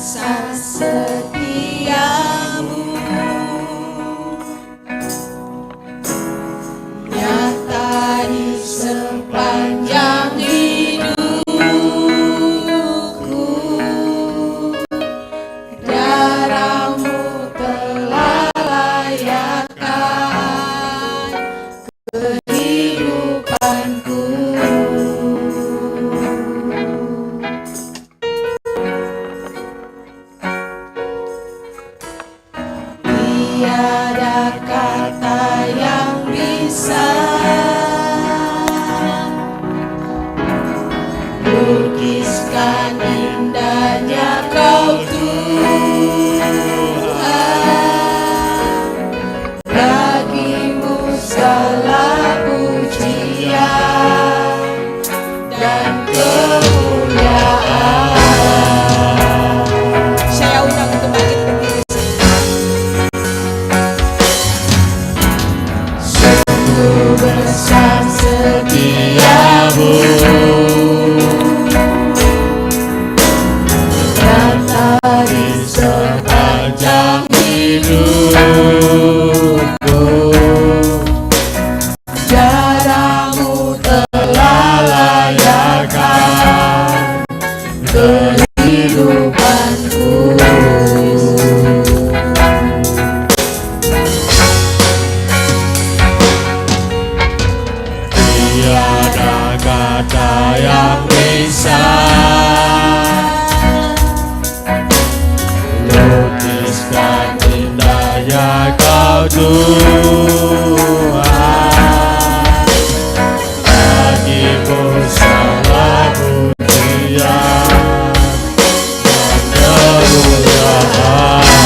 besar setiamu, nyata di sepanjang hidupku. Darahmu telah layakkan kehidupanku. Tiada kata yang bisa lukiskan indahnya Kau Tuhan. Bagimu segala pujian dan kemuliaan. Saya undang untuk bangkit berdiri. Sungguh besar setiamu, nyata di sepanjang hidupku. Darahmu telah layakkan kehidupanku. Tiada kata yang bisa lukiskan indahnya Kau Tuhan.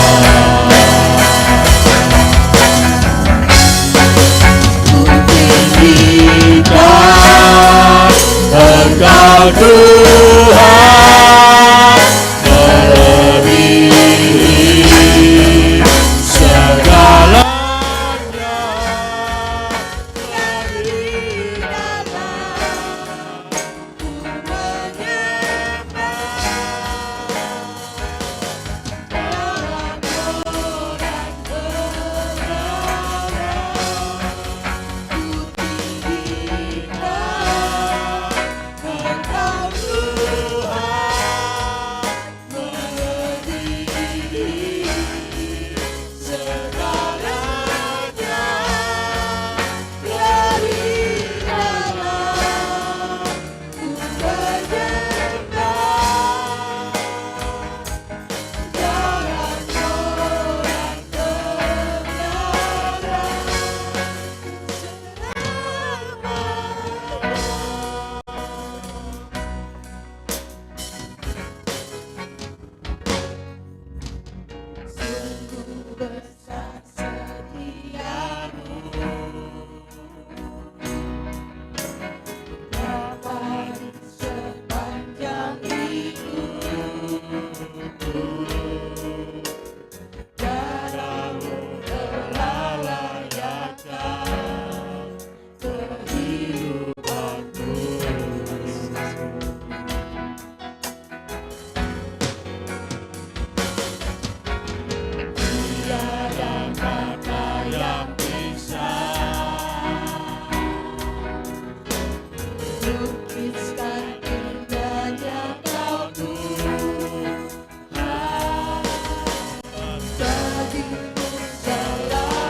Bagimu segala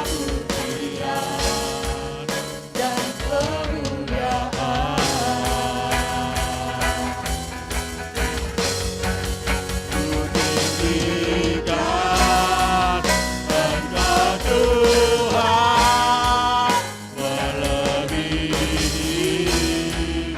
pujian dan kemuliaan. Tinggikan Engkau Tuhan, melebihi segalanya.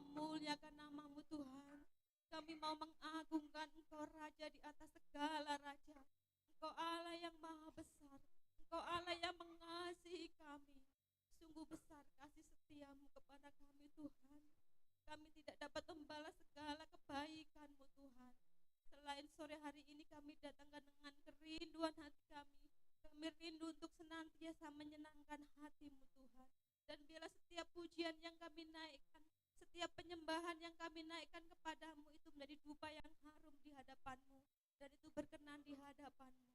memuliakan nama-Mu Tuhan. Kami mau mengagungkan Engkau Raja di atas segala raja. Engkau Allah yang maha besar. Engkau Allah yang mengasihi kami. Sungguh besar kasih setiamu kepada kami Tuhan. Kami tidak dapat membalas segala kebaikan-Mu Tuhan. Selain sore hari ini kami datangkan dengan kerinduan hati kami. Kami rindu untuk senantiasa menyenangkan hati-Mu Tuhan. Dan biarlah setiap pujian yang kami naikkan, setiap penyembahan yang kami naikkan kepadamu itu menjadi dupa yang harum di hadapan-Mu. Dan itu berkenan di hadapan-Mu.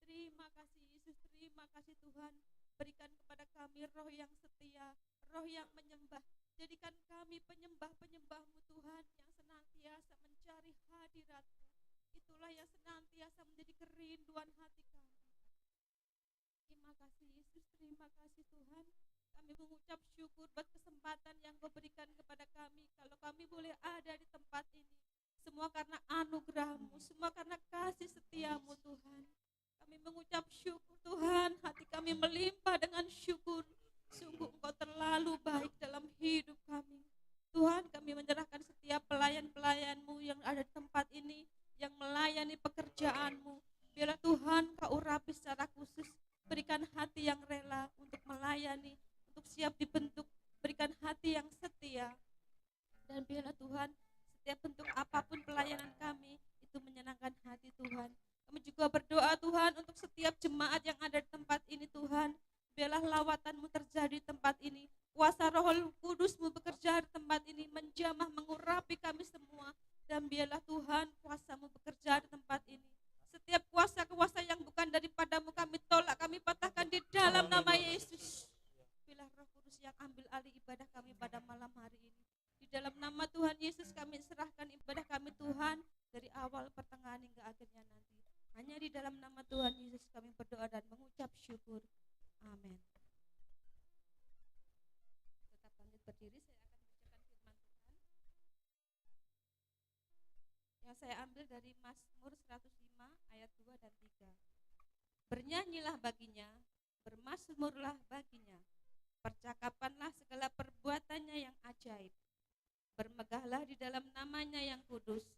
Terima kasih Yesus, terima kasih Tuhan. Berikan kepada kami roh yang setia, roh yang menyembah. Jadikan kami penyembah-penyembah-Mu Tuhan yang senantiasa mencari hadirat-Mu. Itulah yang senantiasa menjadi kerinduan hati kami. Terima kasih Yesus, terima kasih Tuhan. Kami mengucap syukur buat kesempatan yang Kau berikan kepada kami. Kalau kami boleh ada di tempat ini, semua karena anugerah-Mu, semua karena kasih setia-Mu Tuhan. Kami mengucap syukur Tuhan, hati kami melimpah dengan syukur. Sungguh Engkau terlalu baik dalam hidup kami. Tuhan, kami menyerahkan setiap pelayan-pelayan-Mu yang ada di tempat ini, yang melayani pekerjaan-Mu. Biarlah Tuhan Kau urapi secara khusus. Berikan hati yang rela untuk melayani, untuk siap dibentuk. Berikan hati yang setia. Dan biarlah Tuhan, setiap bentuk apapun pelayanan kami, itu menyenangkan hati Tuhan. Kami juga berdoa Tuhan untuk setiap jemaat yang ada di tempat ini Tuhan. Biarlah lawatan-Mu terjadi di tempat ini. Kuasa Roh Kudus-Mu bekerja di tempat ini, menjamah, mengurapi kami semua. Dan biarlah Tuhan kuasa-Mu bekerja di tempat ini. Setiap kuasa-kuasa yang bukan daripada-Mu kami tolak, kami patahkan di dalam nama Yesus. Biarlah Roh Kudus yang ambil alih ibadah kami pada malam hari ini. Di dalam nama Tuhan Yesus kami serahkan ibadah kami Tuhan, dari awal, pertengahan hingga akhirnya nanti. Hanya di dalam nama Tuhan Yesus kami berdoa dan mengucap syukur. Amin. Tetap lanjut berdiri, saya akan bacakan firman Tuhan. Yang saya ambil dari Mazmur 105 ayat 2 dan 3. Bernyanyilah baginya, bermazmurlah baginya. Percakapanlah segala perbuatannya yang ajaib. Bermegahlah di dalam namanya yang kudus.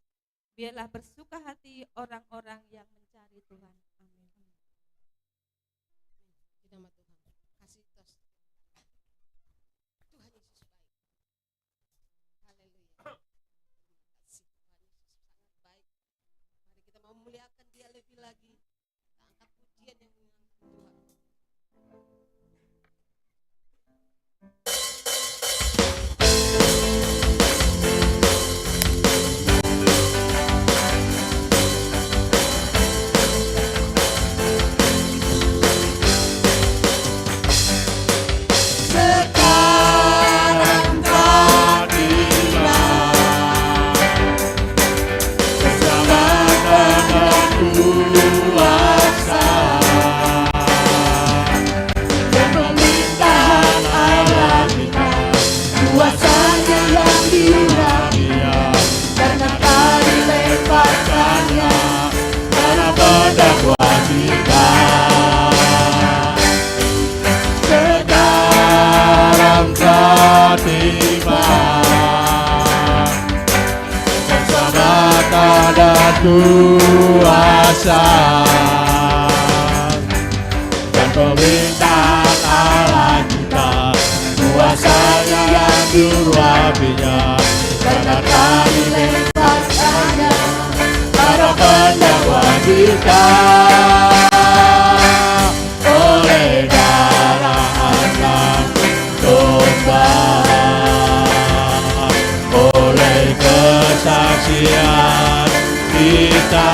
Biarlah bersuka hati orang-orang yang mencari Tuhan. Amin. Di nama Tuhan. Kasih tos. Tuhan Yesus baik. Haleluya. Terima kasih Tuhan Yesus sangat baik. Mari kita mau memuliakan Dia lebih lagi. Kita angkat pujian yang mengangkat Tuhan. Kuasa dan pemerintahan Allah kita, kuasanya yang diurapinya, karena kami lepaskannya para pendakwa kita. Oleh darah anak domba, oleh kesaksian kita,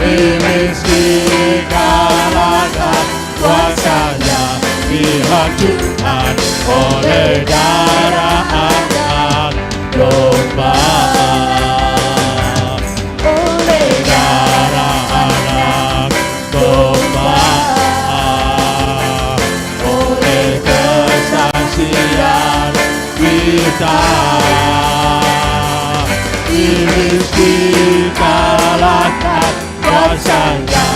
iblis dikalahkan, kuasanya dihancurkan oleh darah anak domba. Oleh darah anak domba, oleh kesaksian kita, iblis dikalahkan, kuasanya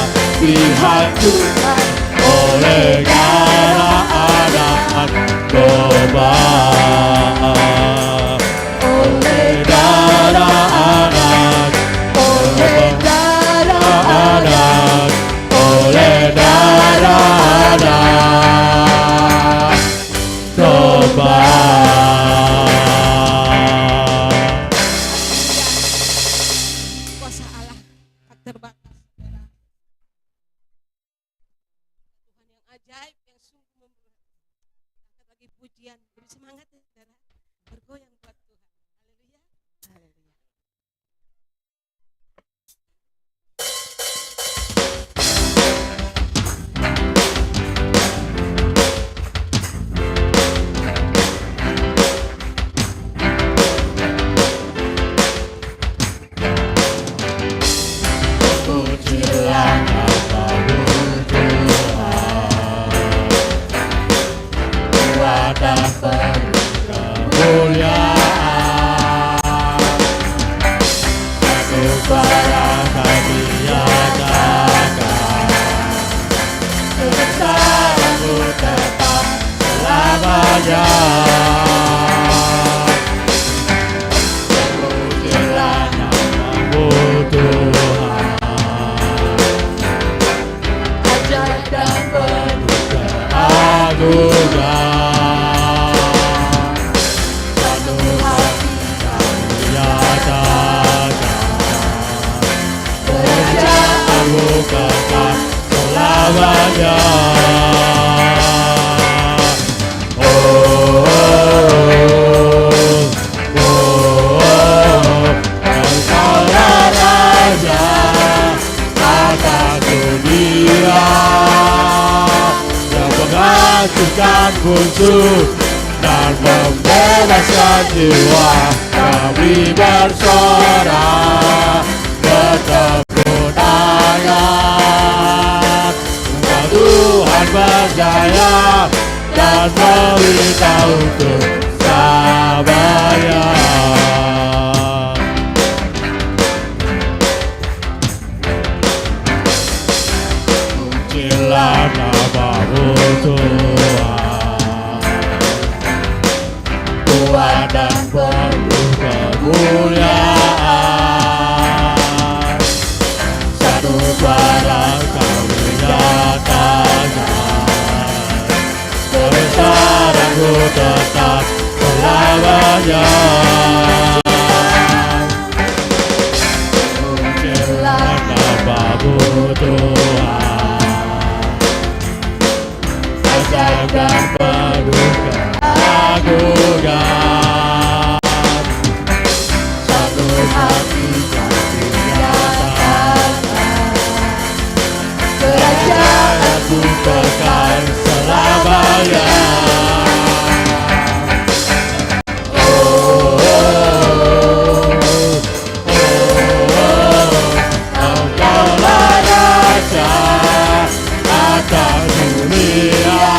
dihancurkan oleh darah anak domba. sembah. Kuasa Allah tak terbatas, saudara. Tuhan yang ajaib, yang sungguh memberkati. Angkat lagi pujian, lebih semangat ya saudara. Bergoyang buat Tuhan. Haleluya. Haleluya. Pujilah nama-Mu Tuhan, kuat dan penuh kemuliaan. Satu suara kami nyatakan, kebesaran-Mu tetap selamanya. Pujilah nama-Mu Tuhan, ajaib dan penuh keagungan. Satu hati kami nyatakan, kerajaan-Mu kekal selamanya. Engkaulah Raja atas dunia, yang menghancurkan musuh dan membebaskan jiwa. Kami bersorak bertepuk tangan, Engkau Tuhan berjaya dan beritahu untuk selamanya. Pujilah nama-Mu Tuhan, kuat dan penuh kemuliaan. Satu suara kami nyatakan, kebesaran-Mu tetap selamanya. Pujilah nama-Mu Tuhan, ajaib dan penuh keagungan. Satu hati kami nyatakan, kerajaan-Mu kekal selamanya. Engkaulah Raja atas dunia,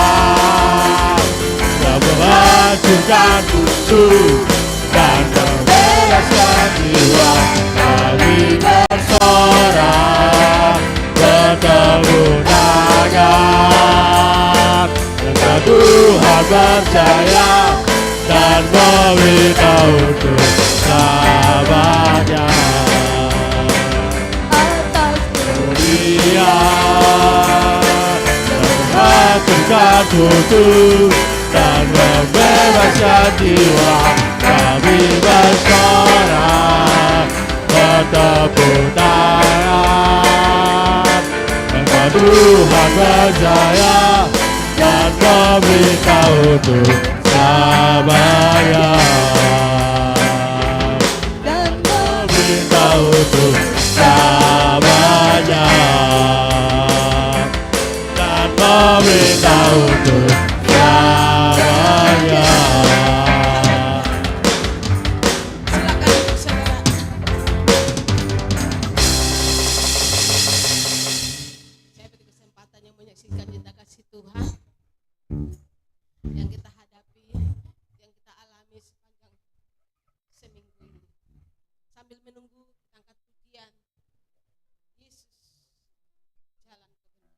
yang menghancurkan musuh dan membebaskan jiwa. Kami bersorak bertepuk tangan, Engkau Tuhan berjaya dan memberitahu untuk selamanya. Atas dunia, yang menghancurkan musuh dan membebaskan jiwa. Kami bersorak bertepuk tangan, Engkau Tuhan berjaya dan memberitahu untuk selamanya. Dan memberitahu untuk selamanya. Dan memberitahu untuk selamanya. Silakan saudara. Saya beri kesempatan yang menyaksikan cinta kasih Tuhan yang kita hadapi, yang kita alami sepanjang seminggu ini. Sambil menunggu angkat pujian, Yesus jalan kebenaran.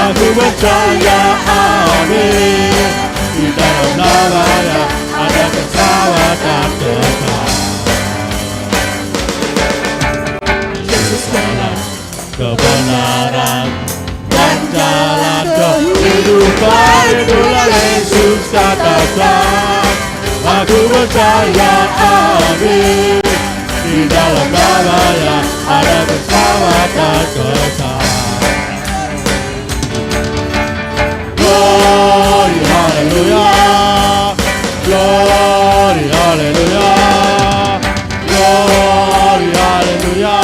Aku percaya, amin. Di dalam namanya ada keselamatan kekal. Yesus jalan kebenaran dan jalan kehidupan, itulah Yesus katakan. Aku percaya, amin. Di dalam namanya ada keselamatan kekal. Glory, hallelujah. Glory, hallelujah. Glory, hallelujah.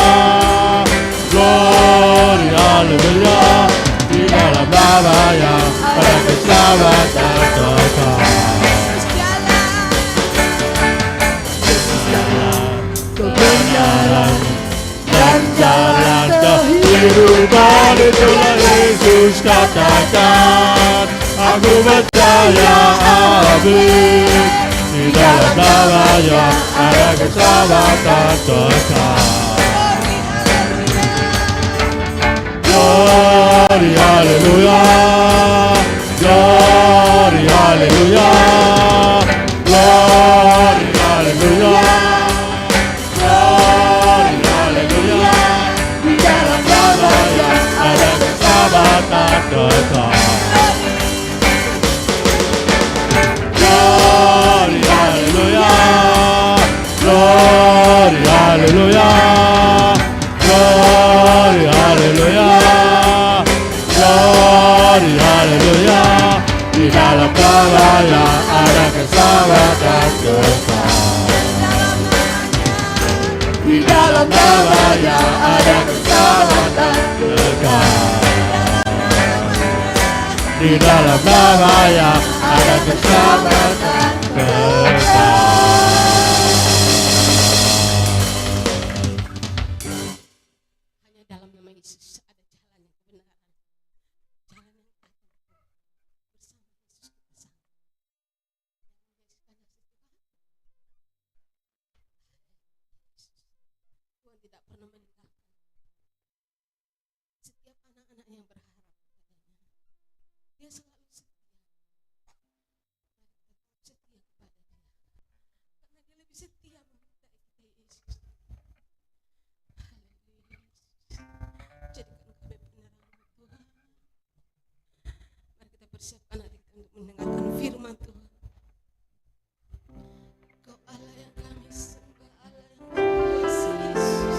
Glory, hallelujah. Di dalam namanya ada keselamatan kekal. Kebenaran dan jalan kehidupan, itulah Yesus katakan. Aku percaya, amin. Di dalam namanya ada keselamatan kekal. Glory, hallelujah. Glory, hallelujah. Glory, hallelujah. Kekal. Glory, hallelujah. Glory, hallelujah. Glory, hallelujah. Glory, hallelujah. Di dalam namanya ada keselamatan kekal. Di dalam namanya ada keselamatan kekal. Di dalam namanya ada keselamatan kekal. Hanya dalam nama Yesus ada jalan yang kebenaran, jalan yang akan bersama Yesus kita sama. Tuhan tidak pernah meninggalkan setiap anak-anak yang berharap. Dia selalu setia. Setia kepada Dia. Karena Dia lebih setia memintai kita, Yesus. Haleluya. Jadikan kami penerangan Tuhan. Mari kita persiapkan hati kita untuk mendengarkan firman Tuhan. Kau Allah yang kami sembah, Allah yang kami kasih, Yesus.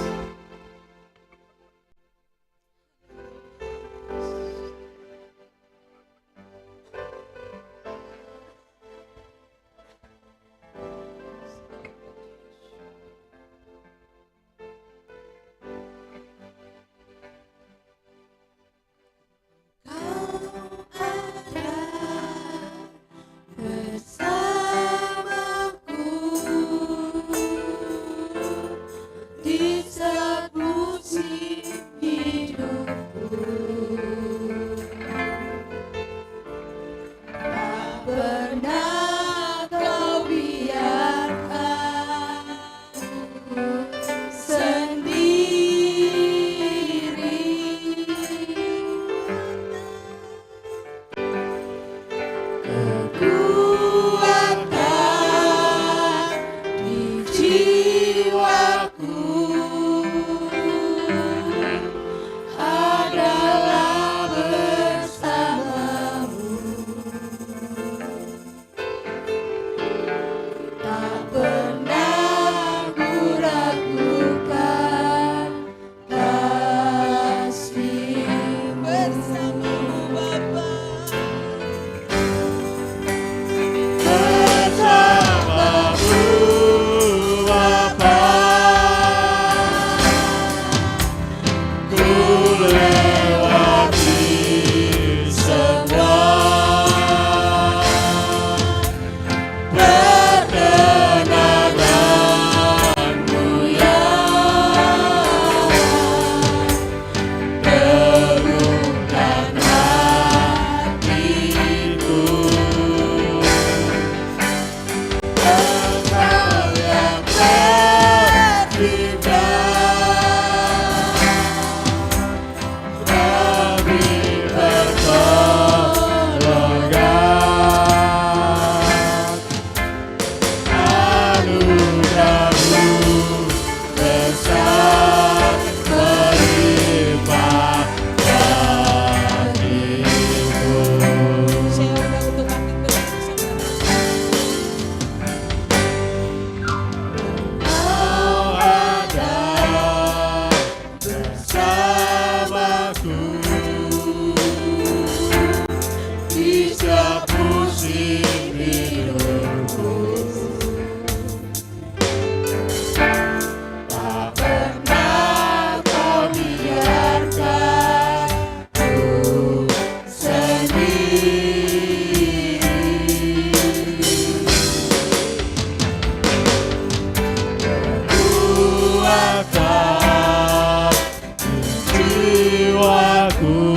jiwaku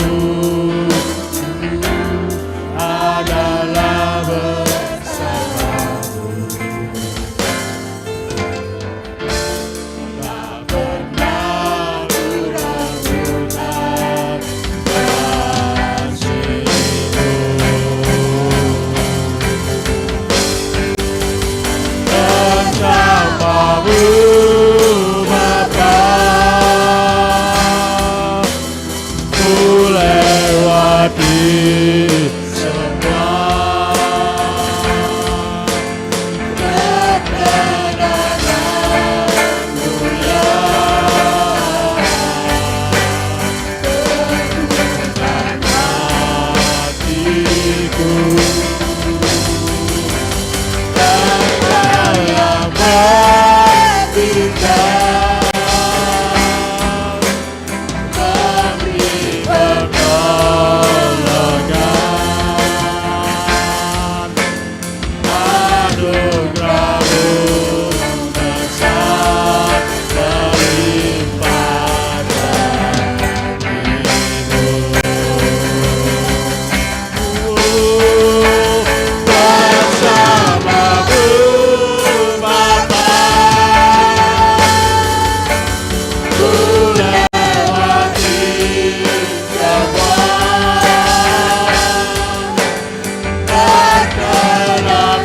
adalah bersamamu. Tak pernah ku ragukan kasih-Mu. Bersamamu Bapa, ku lewati semua ketenangan mulia, teguhkan hatiku. Engkau yang berikan, memberi pertolongan, anugerah-Mu besar berlimpah bagiku. Bersama-Mu Bapa, ku lewati semua ketenangan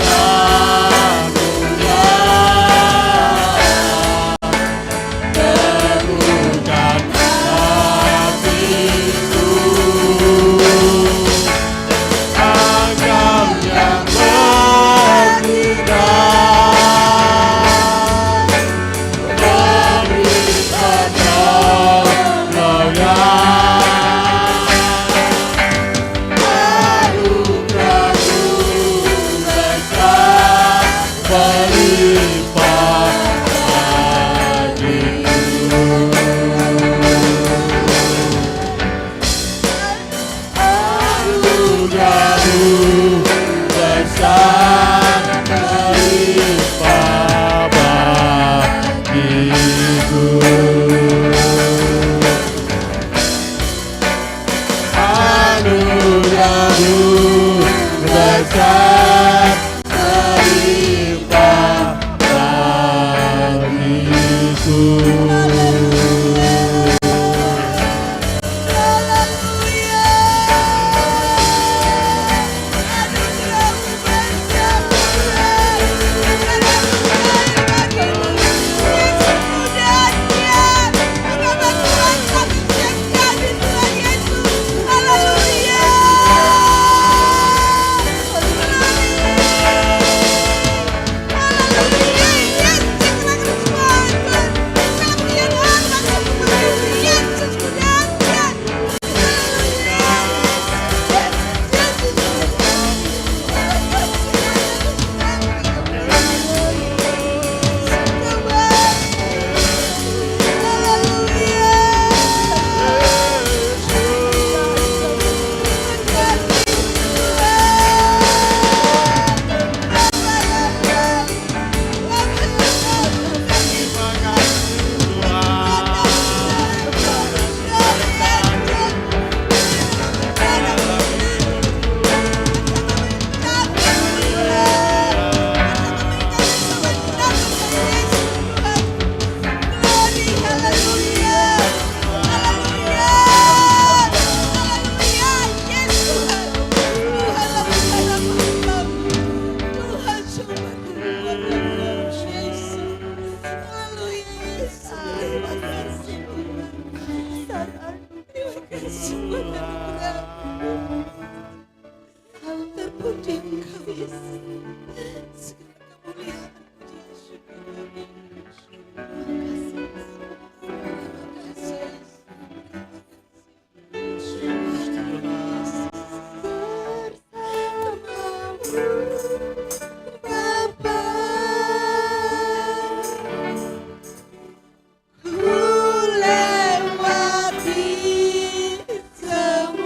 dunia, teguhkan hatiku. Engkau yang berikan, memberi pertolongan, anugerah-Mu besar berlimpah bagiku. Anugerah-Mu besar berlimpah bagiku. Anugerah-Mu besar berlimpah bagiku. Terpuji Engkau Yesus. Segala kemuliaan, puji, syukur. Ku lewati semua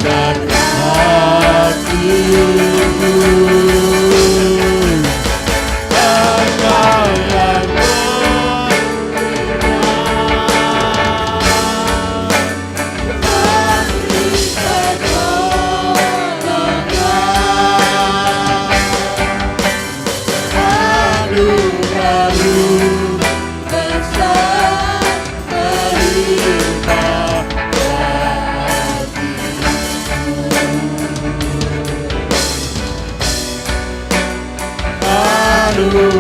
dan hatiku. Engkau yang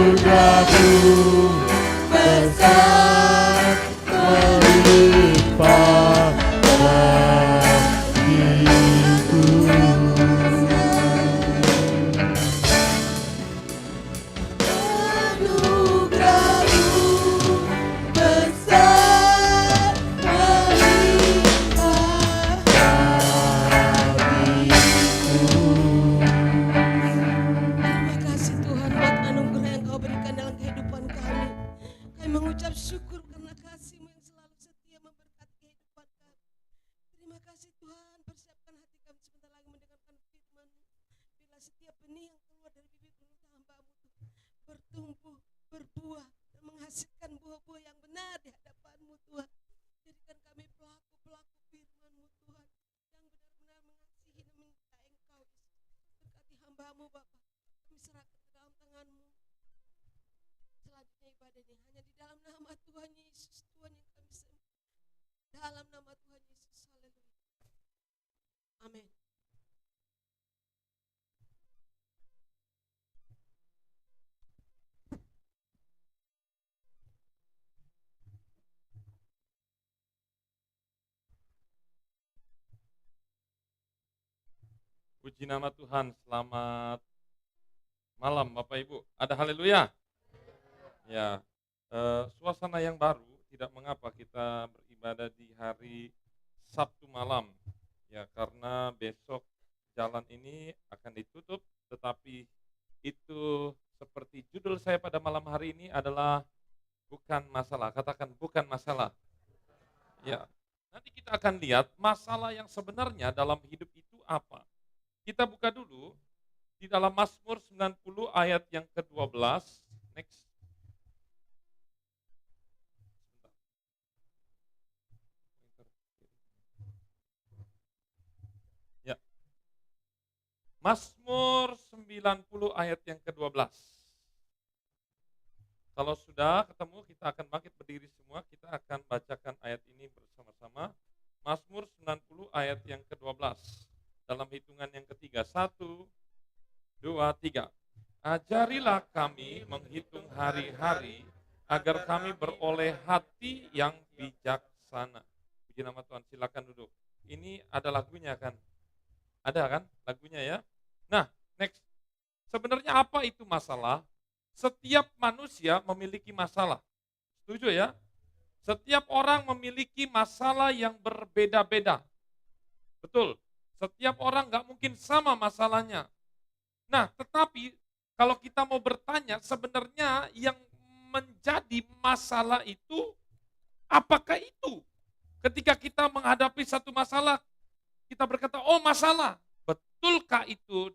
anugerahmu besar melimpah bagiku. Anugerahmu besar melimpah Terima kasih Tuhan buat anugerah yang Kau berikan dalam kehidupan kami. Kami mengucap syukur karena kasih-Mu yang selalu setia memberkati kehidupan kami. Terima kasih Tuhan, persiapkan hati kami sebentar lagi mendengarkan firman-Mu. Bila setiap benih yang keluar dari bibir mulut hamba-Mu Tuhan, bertumbuh, berbuah, dan menghasilkan buah-buah yang benar di hadapan-Mu Tuhan. Jadikan kami pelaku-pelaku firman-Mu Tuhan, yang benar-benar mengasihi dan mencintai Engkau Yesus. Berkati hamba-Mu Bapa, kami serahkan ke dalam tangan-Mu. Selanjutnya ibadah ini hanya di dalam nama Tuhan Yesus, Tuhan yang kami sembah. Dalam nama Tuhan Yesus, haleluya. Amin. Puji nama Tuhan, selamat malam Bapak Ibu. Ada haleluya? Ya, suasana yang baru, tidak mengapa kita beribadah di hari Sabtu malam. Ya, karena besok jalan ini akan ditutup, tetapi itu seperti judul saya pada malam hari ini adalah bukan masalah. Katakan bukan masalah. Ya, nanti kita akan lihat masalah yang sebenarnya dalam hidup itu apa. Kita buka dulu di dalam Mazmur 90 ayat yang ke-12. Next. Ya. Mazmur 90 ayat yang ke-12. Kalau sudah ketemu, kita akan bangkit berdiri semua. Kita akan bacakan ayat ini bersama-sama. Mazmur 90 ayat yang ke-12. Dalam hitungan yang ketiga, 1, 2, 3. Ajarilah kami menghitung hari-hari, agar kami beroleh hati yang bijaksana. Puji nama Tuhan, silakan duduk. Ini ada lagunya kan? Ada kan lagunya ya? Nah, next. Sebenarnya apa itu masalah? Setiap manusia memiliki masalah. Setuju ya? Setiap orang memiliki masalah yang berbeda-beda. Betul. Setiap orang nggak mungkin sama masalahnya. Nah, tetapi kalau kita mau bertanya, sebenarnya yang menjadi masalah itu, apakah itu? Ketika kita menghadapi satu masalah, kita berkata, oh masalah. Betulkah itu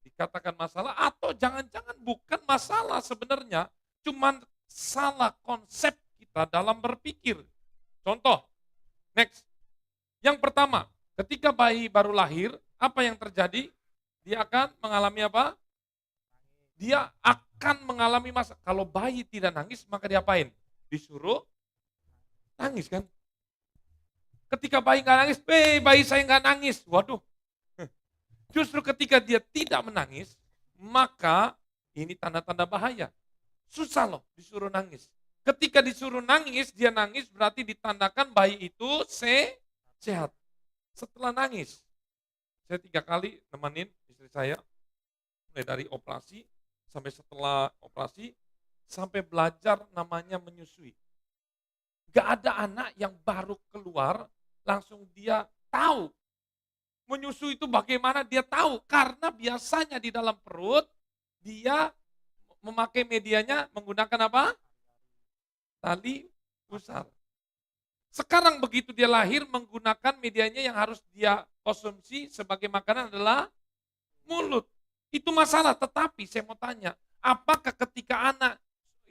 dikatakan masalah? Atau jangan-jangan bukan masalah sebenarnya, cuman salah konsep kita dalam berpikir. Contoh, next. Yang pertama, ketika bayi baru lahir, apa yang terjadi? Dia akan mengalami apa? Dia akan mengalami masalah. Kalau bayi tidak nangis, maka diapain? Disuruh nangis kan? Ketika bayi nggak nangis, bayi saya nggak nangis. Waduh. Justru ketika dia tidak menangis, maka ini tanda-tanda bahaya. Susah loh disuruh nangis. Ketika disuruh nangis, dia nangis berarti ditandakan bayi itu sehat. Setelah nangis, saya 3 kali nemenin istri saya, mulai dari operasi, sampai setelah operasi, sampai belajar namanya menyusui. Gak ada anak yang baru keluar, langsung dia tahu. Menyusui itu bagaimana dia tahu, karena biasanya di dalam perut, dia memakai medianya menggunakan apa? Tali pusar. Sekarang begitu dia lahir menggunakan medianya yang harus dia konsumsi sebagai makanan adalah mulut. Itu masalah, tetapi saya mau tanya, apakah ketika anak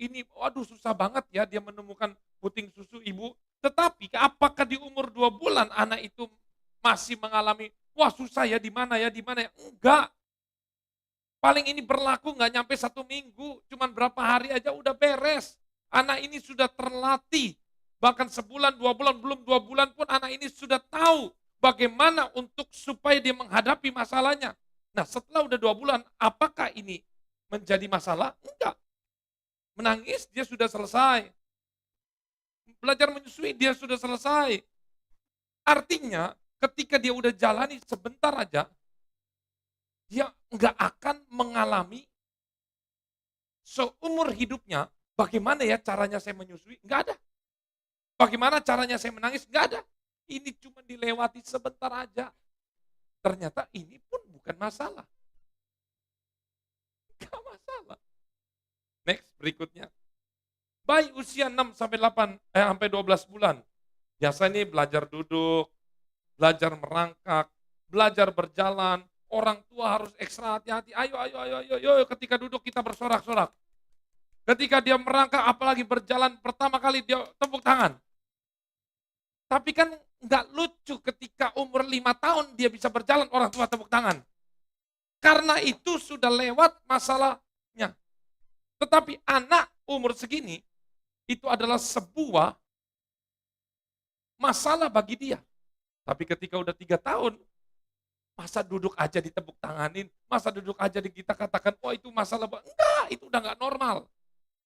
ini, waduh susah banget ya dia menemukan puting susu ibu, tetapi apakah di umur 2 bulan anak itu masih mengalami, wah susah ya di mana ya, di mana ya? Enggak. Paling ini berlaku nggak nyampe 1 minggu, cuman berapa hari aja udah beres. Anak ini sudah terlatih, bahkan sebulan, 2 bulan, belum 2 bulan pun anak ini sudah tahu bagaimana untuk supaya dia menghadapi masalahnya. Nah setelah udah 2 bulan, apakah ini menjadi masalah? Enggak. Menangis, dia sudah selesai. Belajar menyusui, dia sudah selesai. Artinya, ketika dia udah jalani sebentar aja, dia nggak akan mengalami seumur hidupnya, bagaimana ya caranya saya menyusui? Nggak ada. Bagaimana caranya saya menangis? Nggak ada. Ini cuma dilewati sebentar aja. Ternyata ini pun bukan masalah. Nggak masalah. Next, berikutnya. Bayi usia 6 sampai 12 bulan. Biasa ini belajar duduk, belajar merangkak, belajar berjalan. Orang tua harus ekstra hati-hati. Ayo, ketika duduk kita bersorak-sorak. Ketika dia merangkak, apalagi berjalan pertama kali dia tepuk tangan. Tapi kan nggak lucu ketika umur 5 tahun dia bisa berjalan, orang tua tepuk tangan. Karena itu sudah lewat masalahnya. Tetapi anak umur segini, itu adalah sebuah masalah bagi dia. Tapi ketika udah 3 tahun, masa duduk aja ditepuk tanganin, masa duduk aja kita katakan, oh itu masalah. Enggak, itu udah nggak normal.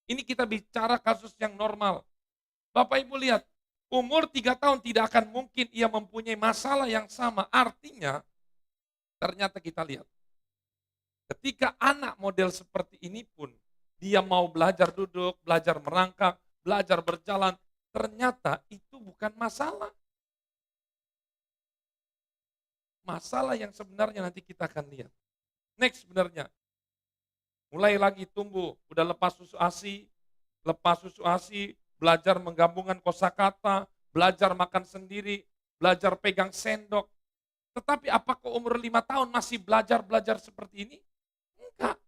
Ini kita bicara kasus yang normal. Bapak Ibu lihat, umur 3 tahun tidak akan mungkin ia mempunyai masalah yang sama. Artinya, ternyata kita lihat, ketika anak model seperti ini pun, dia mau belajar duduk, belajar merangkak, belajar berjalan, ternyata itu bukan masalah. Masalah yang sebenarnya nanti kita akan lihat. Next sebenarnya, mulai lagi tumbuh, udah lepas susu ASI, belajar menggabungkan kosakata, belajar makan sendiri, belajar pegang sendok. Tetapi apakah umur 5 tahun masih belajar seperti ini? Enggak.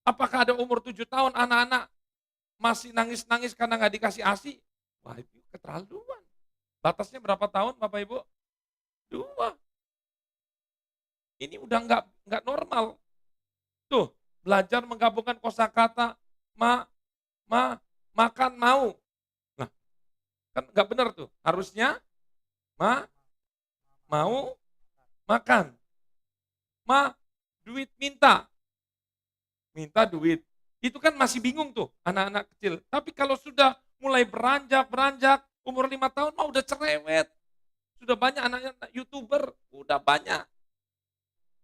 Apakah ada umur 7 tahun anak-anak masih nangis-nangis karena nggak dikasih ASI? Wah itu keterlaluan. Batasnya berapa tahun Bapak Ibu? 2. Ini udah nggak normal. Tuh, belajar menggabungkan kosakata, makan, mau. Nah, kan nggak benar tuh. Harusnya mau, makan. Duit, minta duit. Itu kan masih bingung tuh anak-anak kecil. Tapi kalau sudah mulai beranjak, umur 5 tahun mah udah cerewet. Sudah banyak anak-anak YouTuber, udah banyak.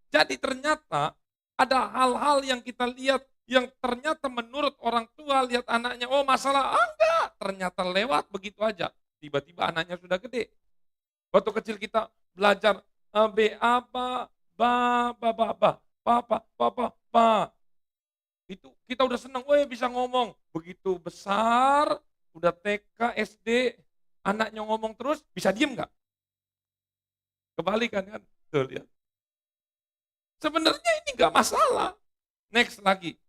Jadi ternyata ada hal-hal yang kita lihat yang ternyata menurut orang tua lihat anaknya, oh masalah, enggak. Ternyata lewat begitu aja. Tiba-tiba anaknya sudah gede. Waktu kecil kita belajar B apa, ba. Itu kita udah senang, bisa ngomong. Begitu besar, udah TK, SD, anaknya ngomong terus, bisa diem nggak? Kebalikan kan? Tuh lihat. Sebenarnya ini nggak masalah. Next lagi.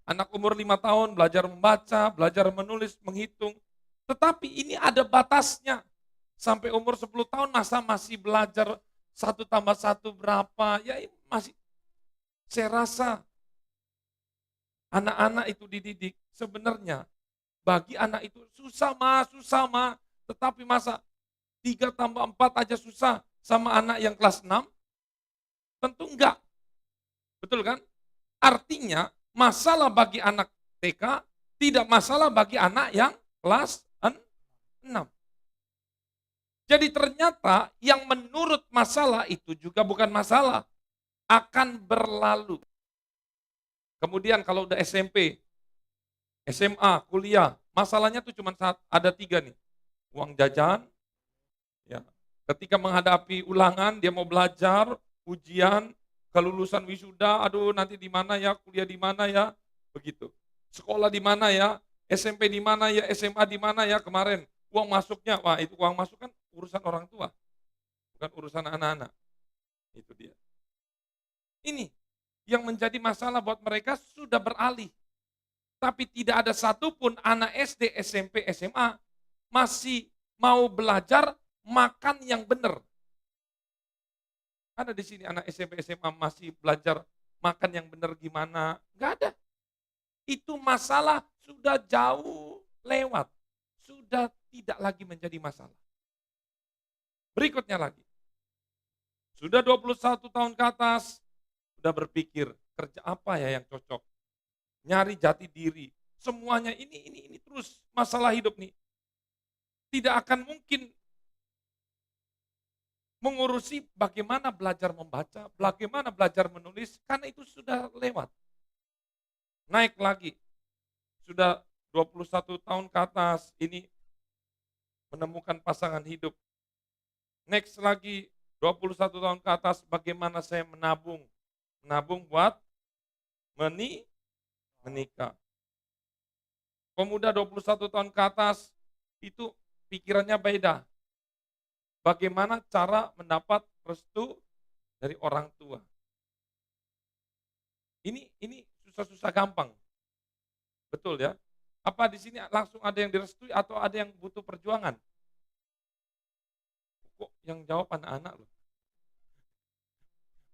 Anak umur 5 tahun belajar membaca, belajar menulis, menghitung. Tetapi ini ada batasnya. Sampai umur 10 tahun masih belajar 1 tambah 1 berapa. Ya masih, saya rasa anak-anak itu dididik sebenarnya bagi anak itu susah mah, tetapi masa 3 tambah 4 aja susah sama anak yang kelas 6? Tentu enggak. Betul kan? Artinya masalah bagi anak TK tidak masalah bagi anak yang kelas 6. Jadi ternyata yang menurut masalah itu juga bukan masalah, akan berlalu. Kemudian kalau udah SMP, SMA, kuliah, masalahnya tuh cuma ada 3 nih. Uang jajan, ya. Ketika menghadapi ulangan, dia mau belajar, ujian, kelulusan wisuda, aduh nanti di mana ya, kuliah di mana ya, begitu. Sekolah di mana ya, SMP di mana ya, SMA di mana ya, kemarin uang masuknya, wah itu uang masuk kan urusan orang tua. bukan urusan anak-anak. Itu dia. Ini yang menjadi masalah buat mereka sudah beralih. Tapi tidak ada satupun anak SD, SMP, SMA masih mau belajar makan yang benar. Ada di sini anak SMP, SMA masih belajar makan yang benar gimana? Enggak ada. Itu masalah sudah jauh lewat. Sudah tidak lagi menjadi masalah. Berikutnya lagi. Sudah 21 tahun ke atas, sudah berpikir kerja apa ya yang cocok. Nyari jati diri. Semuanya ini terus masalah hidup nih. Tidak akan mungkin mengurusi bagaimana belajar membaca, bagaimana belajar menulis, karena itu sudah lewat. Naik lagi, sudah 21 tahun ke atas, ini menemukan pasangan hidup. Next lagi, 21 tahun ke atas, bagaimana saya menabung. Menabung buat menikah. Pemuda 21 tahun ke atas, itu pikirannya beda. Bagaimana cara mendapat restu dari orang tua. Ini susah-susah gampang. Betul ya? Apa di sini langsung ada yang direstui atau ada yang butuh perjuangan? Kok yang jawab anak-anak loh?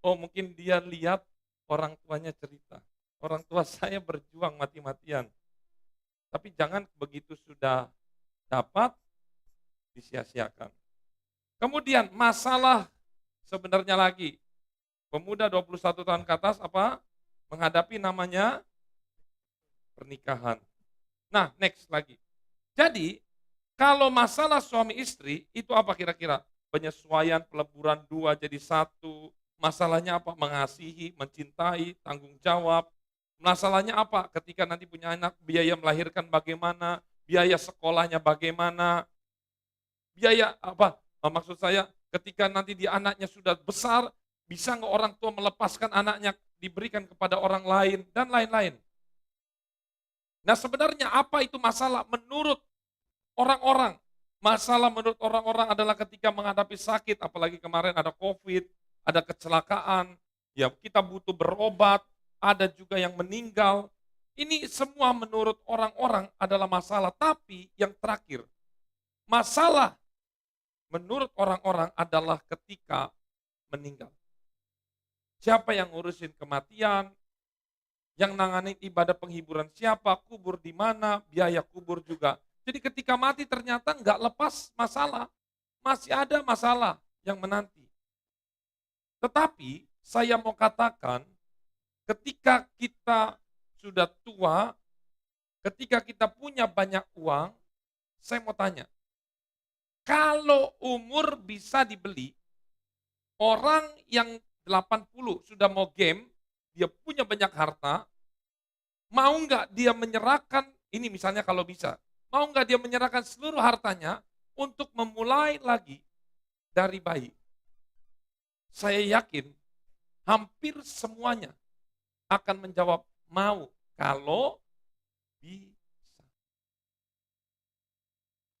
Oh mungkin dia lihat orang tuanya cerita. Orang tua saya berjuang mati-matian. Tapi jangan begitu sudah dapat disia-siakan. Kemudian masalah sebenarnya lagi. Pemuda 21 tahun ke atas apa? Menghadapi namanya pernikahan. Nah, next lagi. Jadi, kalau masalah suami istri, itu apa kira-kira? Penyesuaian, peleburan dua jadi satu. Masalahnya apa? Mengasihi, mencintai, tanggung jawab. Masalahnya apa? Ketika nanti punya anak, biaya melahirkan bagaimana, biaya sekolahnya bagaimana, biaya apa? Maksud saya, ketika nanti dia anaknya sudah besar, bisa nggak orang tua melepaskan anaknya, diberikan kepada orang lain, dan lain-lain. Nah sebenarnya apa itu masalah menurut orang-orang? Masalah menurut orang-orang adalah ketika menghadapi sakit, apalagi kemarin ada COVID, ada kecelakaan, ya kita butuh berobat, ada juga yang meninggal. Ini semua menurut orang-orang adalah masalah, tapi yang terakhir, masalah menurut orang-orang adalah ketika meninggal. Siapa yang ngurusin kematian, yang nanganin ibadah penghiburan siapa, kubur di mana, biaya kubur juga. Jadi ketika mati ternyata nggak lepas masalah, masih ada masalah yang menanti. Tetapi saya mau katakan, ketika kita sudah tua, ketika kita punya banyak uang, saya mau tanya, kalau umur bisa dibeli, orang yang 80 sudah mau game, dia punya banyak harta, mau nggak dia menyerahkan, ini misalnya kalau bisa, mau nggak dia menyerahkan seluruh hartanya untuk memulai lagi dari bayi? Saya yakin hampir semuanya akan menjawab mau kalau bisa.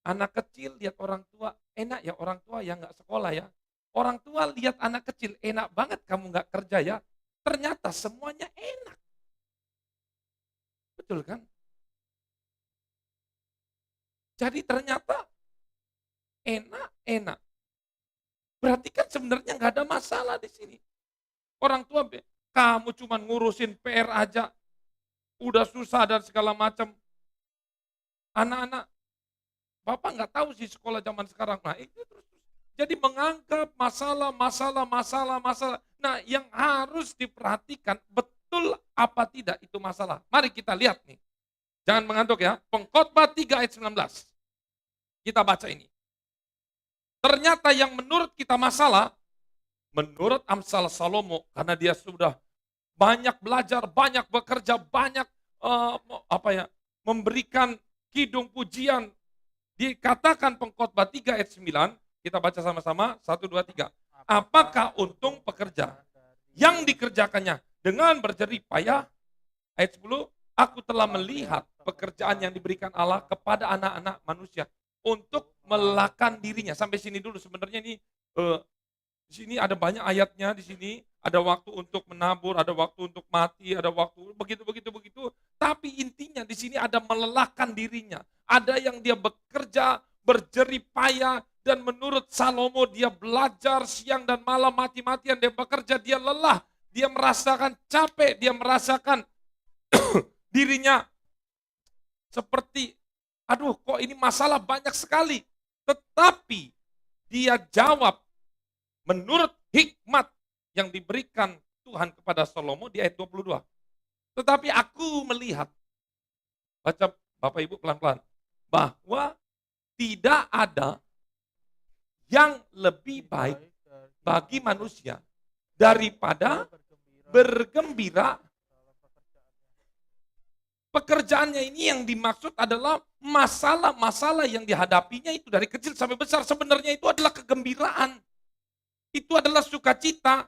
Anak kecil lihat orang tua, enak ya orang tua yang nggak sekolah ya. Orang tua lihat anak kecil, enak banget kamu nggak kerja ya. Ternyata semuanya enak. Betul kan? Jadi ternyata enak. Berarti kan sebenarnya nggak ada masalah di sini. Orang tua, kamu cuma ngurusin PR aja, udah susah dan segala macam. Anak-anak, Bapak nggak tahu sih sekolah zaman sekarang. Nah itu terus. Jadi menganggap masalah. Nah yang harus diperhatikan betul apa tidak itu masalah. Mari kita lihat nih. Jangan mengantuk ya. Pengkhotbah 3 ayat 19. Kita baca ini. Ternyata yang menurut kita masalah, menurut Amsal Salomo, karena dia sudah banyak belajar, banyak bekerja, banyak memberikan kidung pujian. Dikatakan Pengkhotbah 3 ayat 9, kita baca sama-sama, 1, 2, 3. Apakah untung pekerja yang dikerjakannya dengan berjerih payah? Ayat 10, aku telah melihat pekerjaan yang diberikan Allah kepada anak-anak manusia untuk melelahkan dirinya. Sampai sini dulu, sebenarnya ini Di sini ada banyak ayatnya di sini. Ada waktu untuk menabur, ada waktu untuk mati, ada waktu begitu. Tapi intinya di sini ada melelahkan dirinya. Ada yang dia bekerja, berjerih payah, dan menurut Salomo dia belajar siang dan malam mati-matian, dia bekerja, dia lelah, dia merasakan capek, dia merasakan dirinya seperti, aduh kok ini masalah banyak sekali. Tetapi dia jawab menurut hikmat yang diberikan Tuhan kepada Salomo di ayat 22. Tetapi aku melihat, baca Bapak Ibu pelan-pelan, bahwa tidak ada yang lebih baik bagi manusia daripada bergembira. Pekerjaannya ini yang dimaksud adalah masalah-masalah yang dihadapinya itu dari kecil sampai besar. Sebenarnya itu adalah kegembiraan. Itu adalah sukacita.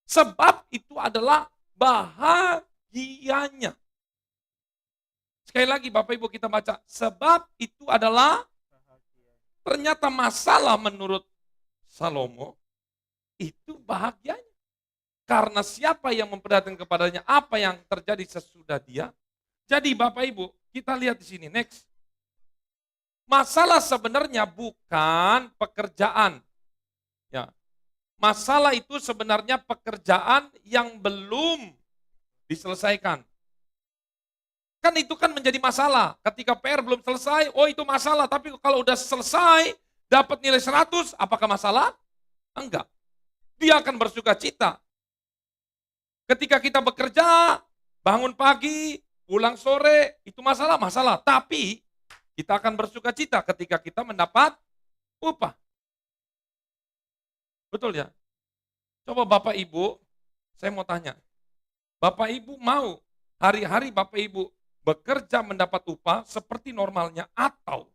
Sebab itu adalah bahagianya. Sekali lagi Bapak Ibu kita baca. Sebab itu adalah ternyata masalah menurut Salomo itu bahagianya. Karena siapa yang memperhatikan kepadanya apa yang terjadi sesudah dia. Jadi Bapak Ibu kita lihat di sini next. Masalah sebenarnya bukan pekerjaan. Ya. Masalah itu sebenarnya pekerjaan yang belum diselesaikan. Kan itu kan menjadi masalah. Ketika PR belum selesai, oh itu masalah. Tapi kalau udah selesai, dapat nilai 100, apakah masalah? Enggak. Dia akan bersuka cita. Ketika kita bekerja, bangun pagi, pulang sore, itu masalah. Tapi kita akan bersuka cita ketika kita mendapat upah. Betul ya? Coba Bapak Ibu, saya mau tanya. Bapak Ibu mau hari-hari Bapak Ibu bekerja mendapat upah seperti normalnya atau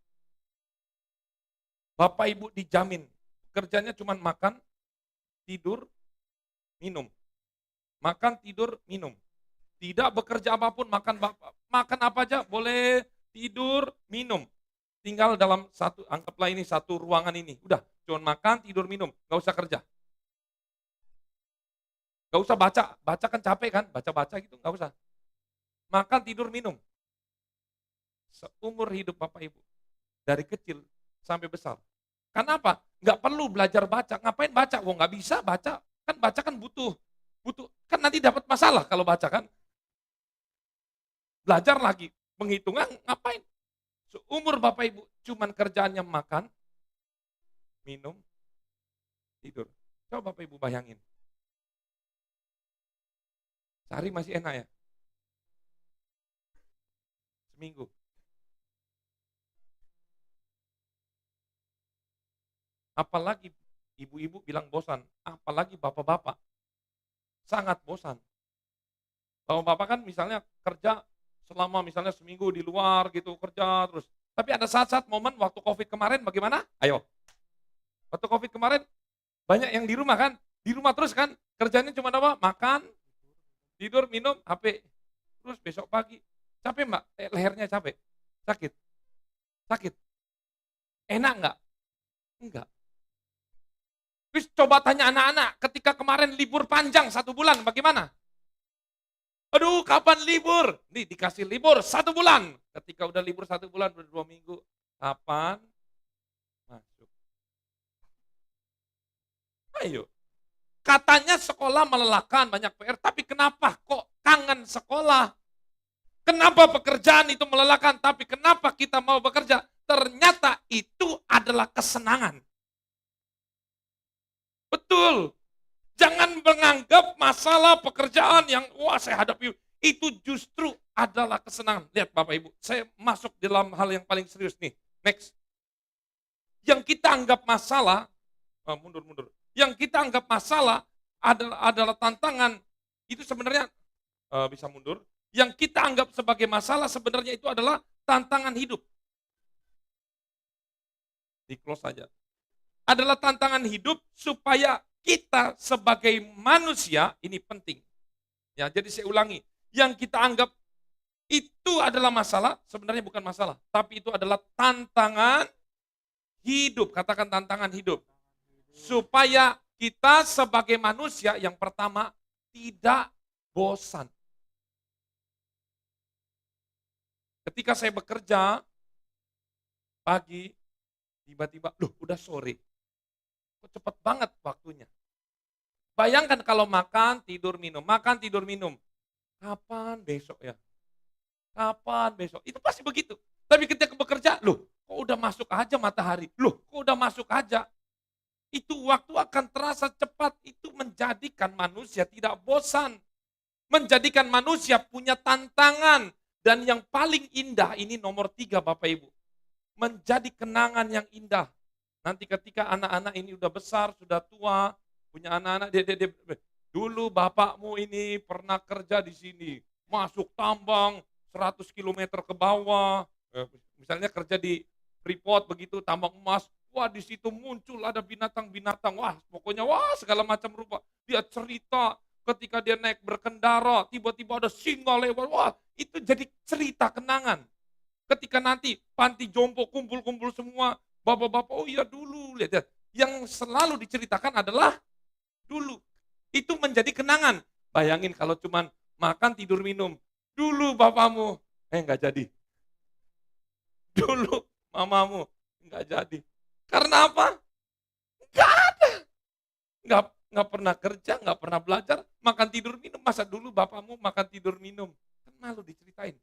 Bapak Ibu dijamin kerjanya cuma makan, tidur, minum. Makan, tidur, minum. Tidak bekerja apapun, makan apa aja, boleh tidur, minum. Tinggal dalam satu, anggaplah ini satu ruangan ini. Udah, cuma makan, tidur, minum. Gak usah kerja. Gak usah baca. Baca kan capek kan? Baca-baca gitu, gak usah. Makan, tidur, minum. Seumur hidup Bapak Ibu. Dari kecil sampai besar. Kenapa? Gak perlu belajar baca. Ngapain baca? Wah gak bisa baca. Kan baca kan butuh. Kan nanti dapat masalah kalau baca kan. Belajar lagi. Penghitungan ngapain? Seumur Bapak Ibu cuman kerjaannya makan, minum, tidur. Coba Bapak Ibu bayangin. Sehari masih enak ya? Seminggu. Apalagi ibu-ibu bilang bosan, apalagi bapak-bapak. Sangat bosan. Bapak-bapak kan misalnya kerja selama misalnya seminggu di luar gitu, kerja terus. Tapi ada saat-saat momen waktu COVID kemarin bagaimana? Ayo. Waktu COVID kemarin banyak yang di rumah kan? Di rumah terus kan? Kerjanya cuma apa? Makan, tidur, minum, HP. Terus besok pagi. Capek Mbak? Lehernya capek? Sakit? Sakit? Enak enggak? Enggak. Terus coba tanya anak-anak, ketika kemarin libur panjang 1 bulan, bagaimana? Aduh, kapan libur? Nih dikasih libur 1 bulan. Ketika udah libur 1 bulan, udah 2 minggu. Kapan? Masuk. Ayo. Katanya sekolah melelahkan, banyak PR. Tapi kenapa kok kangen sekolah? Kenapa pekerjaan itu melelahkan? Tapi kenapa kita mau bekerja? Ternyata itu adalah kesenangan. Betul. Jangan menganggap masalah pekerjaan yang wah saya hadapi itu justru adalah kesenangan. Lihat Bapak Ibu, saya masuk dalam hal yang paling serius nih. Next. Yang kita anggap masalah, mundur. Yang kita anggap masalah adalah tantangan. Itu sebenarnya bisa mundur. Yang kita anggap sebagai masalah sebenarnya itu adalah tantangan hidup. Di close saja. Adalah tantangan hidup supaya kita sebagai manusia, ini penting. Ya, jadi saya ulangi, yang kita anggap itu adalah masalah, sebenarnya bukan masalah, tapi itu adalah tantangan hidup. Katakan tantangan hidup. Supaya kita sebagai manusia yang pertama tidak bosan. Ketika saya bekerja pagi, tiba-tiba, loh udah sore. Kok cepet banget waktunya. Bayangkan kalau makan, tidur, minum. Makan, tidur, minum. Kapan besok ya? Kapan besok? Itu pasti begitu. Tapi ketika bekerja, loh kok udah masuk aja matahari? Loh kok udah masuk aja? Itu waktu akan terasa cepat. Itu menjadikan manusia tidak bosan. Menjadikan manusia punya tantangan. Dan yang paling indah ini nomor 3 Bapak Ibu. Menjadi kenangan yang indah. Nanti ketika anak-anak ini udah besar, sudah tua, punya anak-anak, dulu bapakmu ini pernah kerja di sini, masuk tambang 100 km ke bawah, misalnya kerja di Freeport begitu, tambang emas, wah di situ muncul ada binatang-binatang, wah pokoknya wah segala macam rupa. Dia cerita ketika dia naik berkendara, tiba-tiba ada singa lewat, wah itu jadi cerita kenangan. Ketika nanti panti jompo kumpul-kumpul semua, bapak-bapak, oh iya dulu, lihat. Yang selalu diceritakan adalah dulu. Itu menjadi kenangan. Bayangin kalau cuman makan, tidur, minum. Dulu bapakmu, enggak jadi. Dulu mamamu, enggak jadi. Karena apa? Enggak ada. Enggak pernah kerja, enggak pernah belajar, makan, tidur, minum. Masa dulu bapakmu makan, tidur, minum? Kan malu diceritain.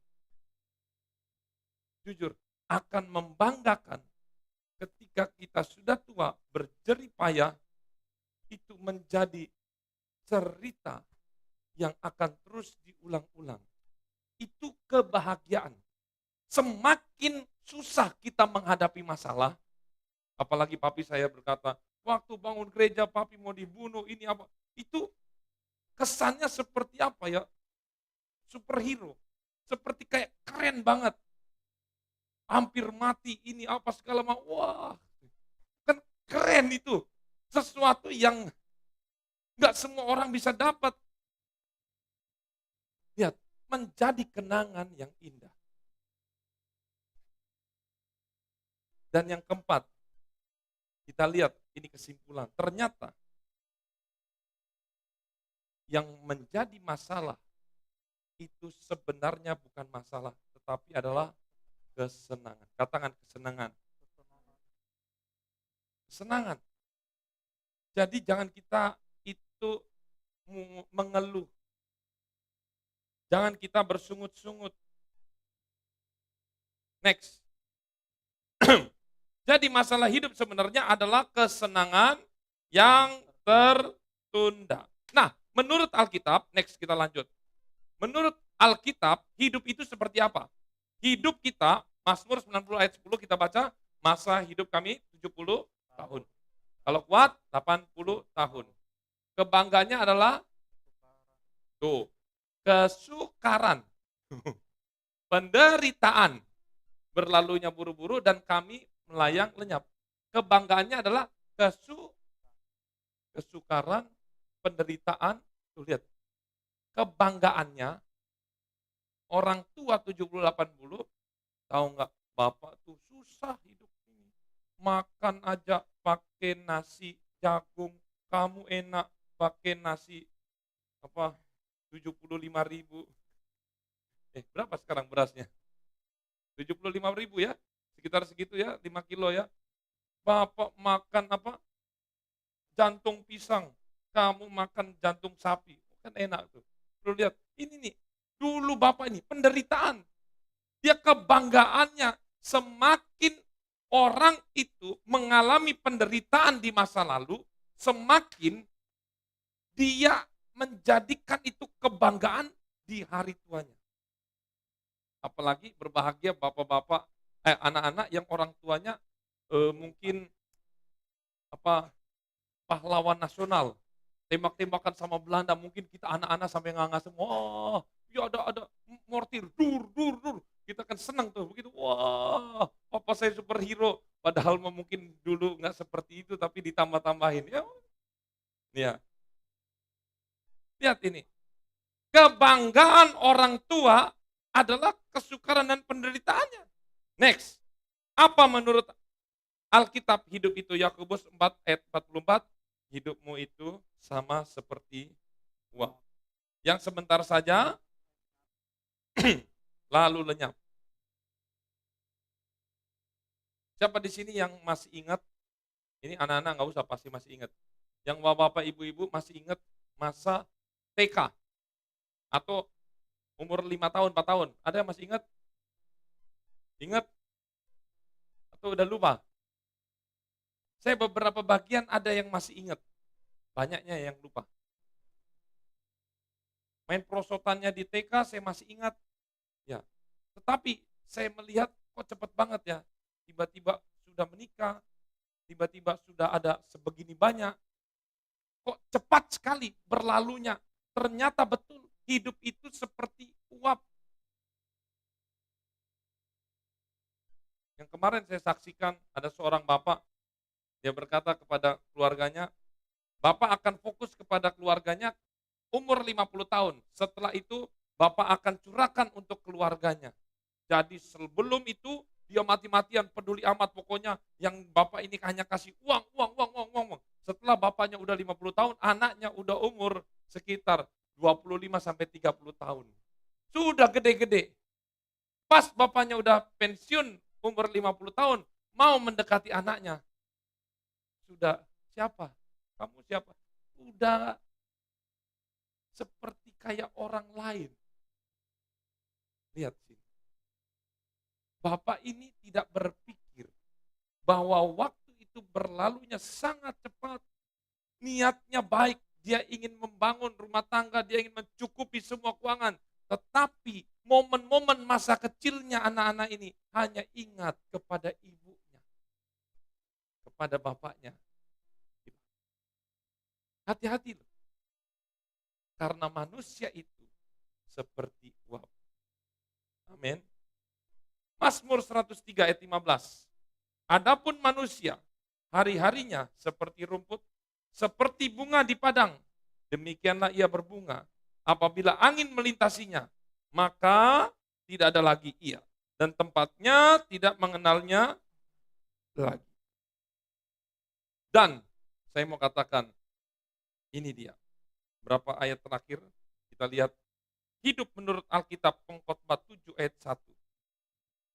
Jujur, akan membanggakan ketika kita sudah tua, berjerih payah, itu menjadi cerita yang akan terus diulang-ulang. Itu kebahagiaan. Semakin susah kita menghadapi masalah, apalagi papi saya berkata, waktu bangun gereja papi mau dibunuh, ini apa. Itu kesannya seperti apa ya? Superhero. Seperti kayak keren banget. Hampir mati, ini apa segala macam. Wah, kan keren itu. Sesuatu yang nggak semua orang bisa dapat. Lihat, menjadi kenangan yang indah. Dan yang keempat, kita lihat ini kesimpulan. Ternyata yang menjadi masalah itu sebenarnya bukan masalah, tetapi adalah kesenangan. Katakan kesenangan. Kesenangan. Jadi jangan kita itu mengeluh. Jangan kita bersungut-sungut. Next. Jadi masalah hidup sebenarnya adalah kesenangan yang tertunda. Nah, menurut Alkitab, next kita lanjut. Menurut Alkitab, hidup itu seperti apa? Hidup kita, Mazmur 90 ayat 10 kita baca, masa hidup kami 70 tahun. Kalau kuat, 80 tahun. Kebanggaannya adalah, tuh, kesukaran, penderitaan, berlalunya buru-buru dan kami melayang lenyap. Kebanggaannya adalah kesukaran, penderitaan, tuh lihat. Kebanggaannya, orang tua 70-80, tahu nggak, bapak tuh susah hidup ini. Makan aja pakai nasi jagung, kamu enak pakai nasi 75.000. Berapa sekarang berasnya? 75.000 ya, sekitar segitu ya, 5 kilo ya. Bapak makan jantung pisang, kamu makan jantung sapi, kan enak tuh. Lu lihat, ini nih, dulu bapak ini penderitaan. Dia kebanggaannya semakin orang itu mengalami penderitaan di masa lalu, semakin dia menjadikan itu kebanggaan di hari tuanya. Apalagi berbahagia bapak-bapak, anak-anak yang orang tuanya mungkin pahlawan nasional, tembak-tembakan sama Belanda, mungkin kita anak-anak sampai nganga semua, wah, ya ada mortir, dur. Kita kan senang tuh begitu, wah, papa saya superhero. Padahal mungkin dulu nggak seperti itu, tapi ditambah-tambahin. Ya. Lihat ini. Kebanggaan orang tua adalah kesukaran dan penderitaannya. Next. Apa menurut Alkitab hidup itu Yakobus 4 ayat 44, hidupmu itu sama seperti uap. Yang sebentar saja lalu lenyap. Siapa di sini yang masih ingat? Ini anak-anak nggak usah, pasti masih ingat. Yang bapak ibu-ibu masih ingat masa TK atau umur 5 tahun, 4 tahun. Ada yang masih ingat? Ingat? Atau udah lupa? Saya beberapa bagian ada yang masih ingat. Banyaknya yang lupa. Main prosotannya di TK saya masih ingat. Ya. Tetapi saya melihat kok cepat banget ya. Tiba-tiba sudah menikah, tiba-tiba sudah ada sebegini banyak. Kok cepat sekali berlalunya. Ternyata betul hidup itu seperti uap. Yang kemarin saya saksikan ada seorang bapak, dia berkata kepada keluarganya, bapak akan fokus kepada keluarganya umur 50 tahun. Setelah itu bapak akan curahkan untuk keluarganya. Jadi sebelum itu dia mati-matian peduli amat, pokoknya yang bapak ini hanya kasih uang. Setelah bapaknya udah 50 tahun, anaknya udah umur sekitar 25 sampai 30 tahun. Sudah gede-gede. Pas bapaknya udah pensiun umur 50 tahun, mau mendekati anaknya. Sudah, siapa? Kamu siapa? Udah seperti kayak orang lain. Lihat sini. Bapak ini tidak berpikir bahwa waktu itu berlalunya sangat cepat. Niatnya baik, dia ingin membangun rumah tangga, dia ingin mencukupi semua keuangan. Tetapi momen-momen masa kecilnya anak-anak ini hanya ingat kepada ibunya, kepada bapaknya. Hati-hati loh. Karena manusia itu seperti uap. Amin. Mazmur 103 ayat 15. Adapun manusia, hari-harinya seperti rumput, seperti bunga di padang. Demikianlah ia berbunga. Apabila angin melintasinya, maka tidak ada lagi ia. Dan tempatnya tidak mengenalnya lagi. Dan saya mau katakan, ini dia. Berapa ayat terakhir, kita lihat. Hidup menurut Alkitab Pengkhotbah 7 ayat 1.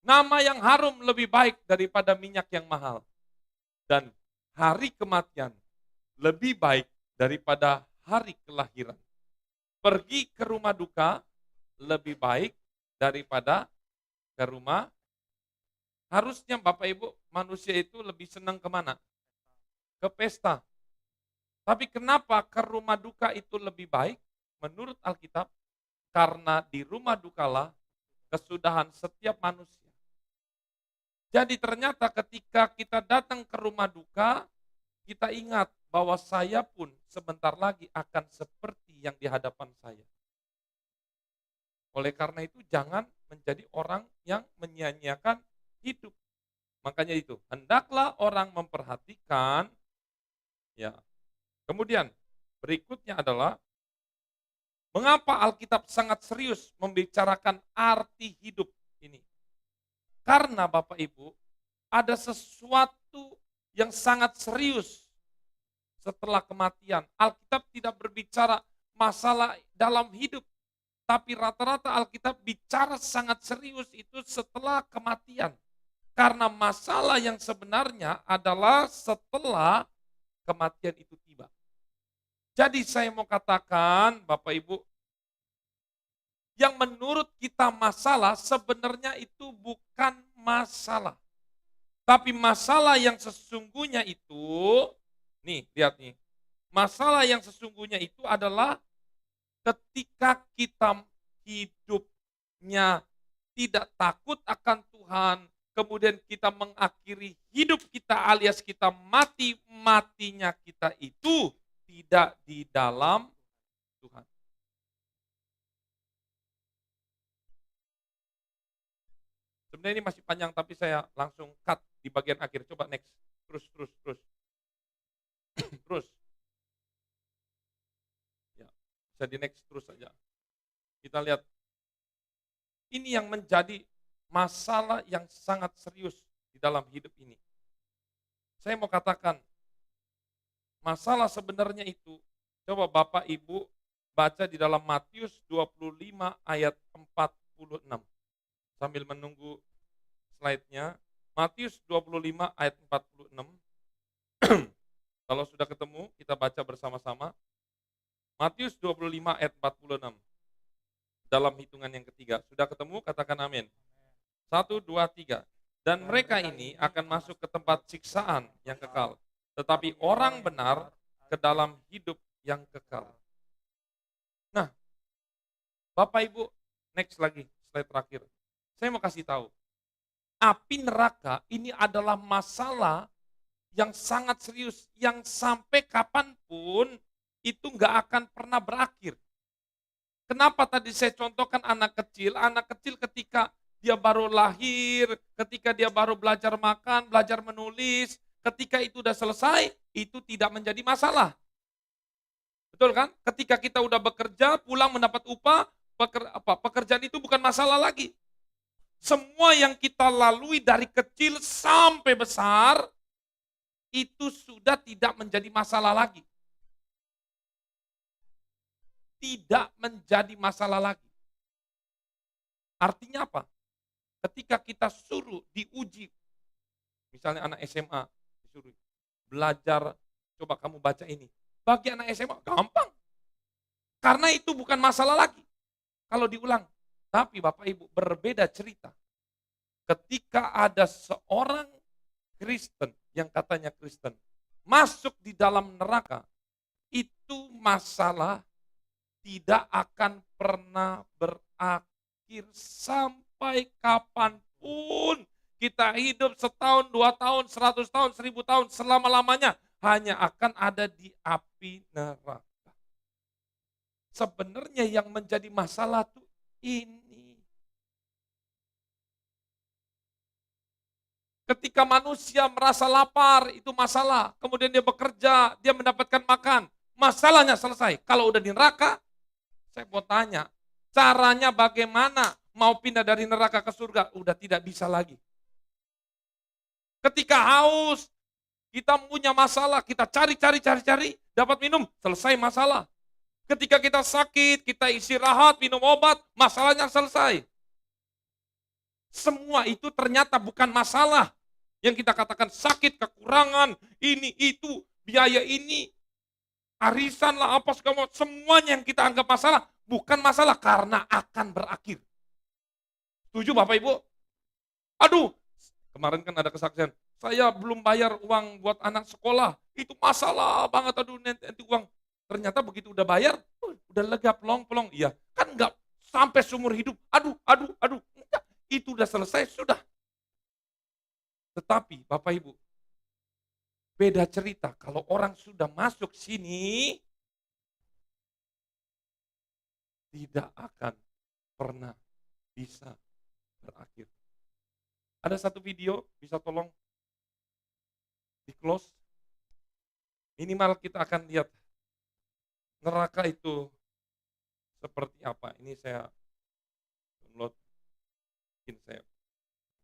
Nama yang harum lebih baik daripada minyak yang mahal. Dan hari kematian lebih baik daripada hari kelahiran. Pergi ke rumah duka lebih baik daripada ke rumah. Harusnya Bapak Ibu, manusia itu lebih senang kemana? Ke pesta. Tapi kenapa ke rumah duka itu lebih baik? Menurut Alkitab, karena di rumah dukalah kesudahan setiap manusia. Jadi ternyata ketika kita datang ke rumah duka, kita ingat bahwa saya pun sebentar lagi akan seperti yang di hadapan saya. Oleh karena itu jangan menjadi orang yang menyia-nyiakan hidup. Makanya itu, hendaklah orang memperhatikan. Ya. Kemudian berikutnya adalah mengapa Alkitab sangat serius membicarakan arti hidup ini. Karena Bapak Ibu, ada sesuatu yang sangat serius setelah kematian. Alkitab tidak berbicara masalah dalam hidup, tapi rata-rata Alkitab bicara sangat serius itu setelah kematian. Karena masalah yang sebenarnya adalah setelah kematian itu tiba. Jadi saya mau katakan, Bapak Ibu, yang menurut kita masalah sebenarnya itu bukan masalah. Tapi masalah yang sesungguhnya itu, nih lihat nih, masalah yang sesungguhnya itu adalah ketika kita hidupnya tidak takut akan Tuhan, kemudian kita mengakhiri hidup kita alias kita mati-matinya kita itu tidak di dalam Tuhan. Sebenarnya ini masih panjang tapi saya langsung cut di bagian akhir. Coba next. Terus. Terus. Ya, bisa di next terus saja. Kita lihat. Ini yang menjadi masalah yang sangat serius di dalam hidup ini. Saya mau katakan, masalah sebenarnya itu, coba Bapak Ibu baca di dalam Matius 25 ayat 46. Sambil menunggu slide-nya, Matius 25 ayat 46. Kalau sudah ketemu, kita baca bersama-sama. Matius 25 ayat 46. Dalam hitungan yang ketiga. Sudah ketemu? Katakan amin. 1, 2, 3. Dan mereka ini akan masuk ke tempat siksaan yang kekal. Tetapi orang benar ke dalam hidup yang kekal. Nah, Bapak Ibu, next lagi, slide terakhir. Saya mau kasih tahu. Api neraka ini adalah masalah yang sangat serius, yang sampai kapanpun itu nggak akan pernah berakhir. Kenapa tadi saya contohkan anak kecil ketika dia baru lahir, ketika dia baru belajar makan, belajar menulis, ketika itu udah selesai, itu tidak menjadi masalah. Betul kan? Ketika kita udah bekerja, pulang mendapat upah, pekerjaan itu bukan masalah lagi. Semua yang kita lalui dari kecil sampai besar, itu sudah tidak menjadi masalah lagi. Tidak menjadi masalah lagi. Artinya apa? Ketika kita suruh diuji, misalnya anak SMA, disuruh belajar, coba kamu baca ini. Bagi anak SMA, gampang. Karena itu bukan masalah lagi. Kalau diulang. Tapi Bapak Ibu, berbeda cerita. Ketika ada seorang Kristen, yang katanya Kristen, masuk di dalam neraka, itu masalah tidak akan pernah berakhir sampai kapanpun. Kita hidup setahun, 2 tahun, 100 tahun, 1000 tahun, selama-lamanya hanya akan ada di api neraka. Sebenarnya yang menjadi masalah tuh ini. Ketika manusia merasa lapar, itu masalah. Kemudian dia bekerja, dia mendapatkan makan. Masalahnya selesai. Kalau udah di neraka, saya mau tanya, caranya bagaimana mau pindah dari neraka ke surga? Udah tidak bisa lagi. Ketika haus, kita punya masalah, kita cari, dapat minum, selesai masalah. Ketika kita sakit, kita istirahat, minum obat, masalahnya selesai. Semua itu ternyata bukan masalah. Yang kita katakan sakit, kekurangan, ini, itu, biaya ini, arisan lah, apa segala, semuanya yang kita anggap masalah, bukan masalah karena akan berakhir. Setuju Bapak Ibu? Aduh, kemarin kan ada kesaksian, saya belum bayar uang buat anak sekolah, itu masalah banget, aduh nanti uang. Ternyata begitu udah bayar, udah lega pelong-pelong. Iya, kan enggak sampai seumur hidup, aduh, enggak, itu udah selesai, sudah. Tetapi Bapak Ibu, beda cerita kalau orang sudah masuk sini, tidak akan pernah bisa berakhir. Ada satu video, bisa tolong di close. Minimal kita akan lihat neraka itu seperti apa. Ini saya download, mungkin saya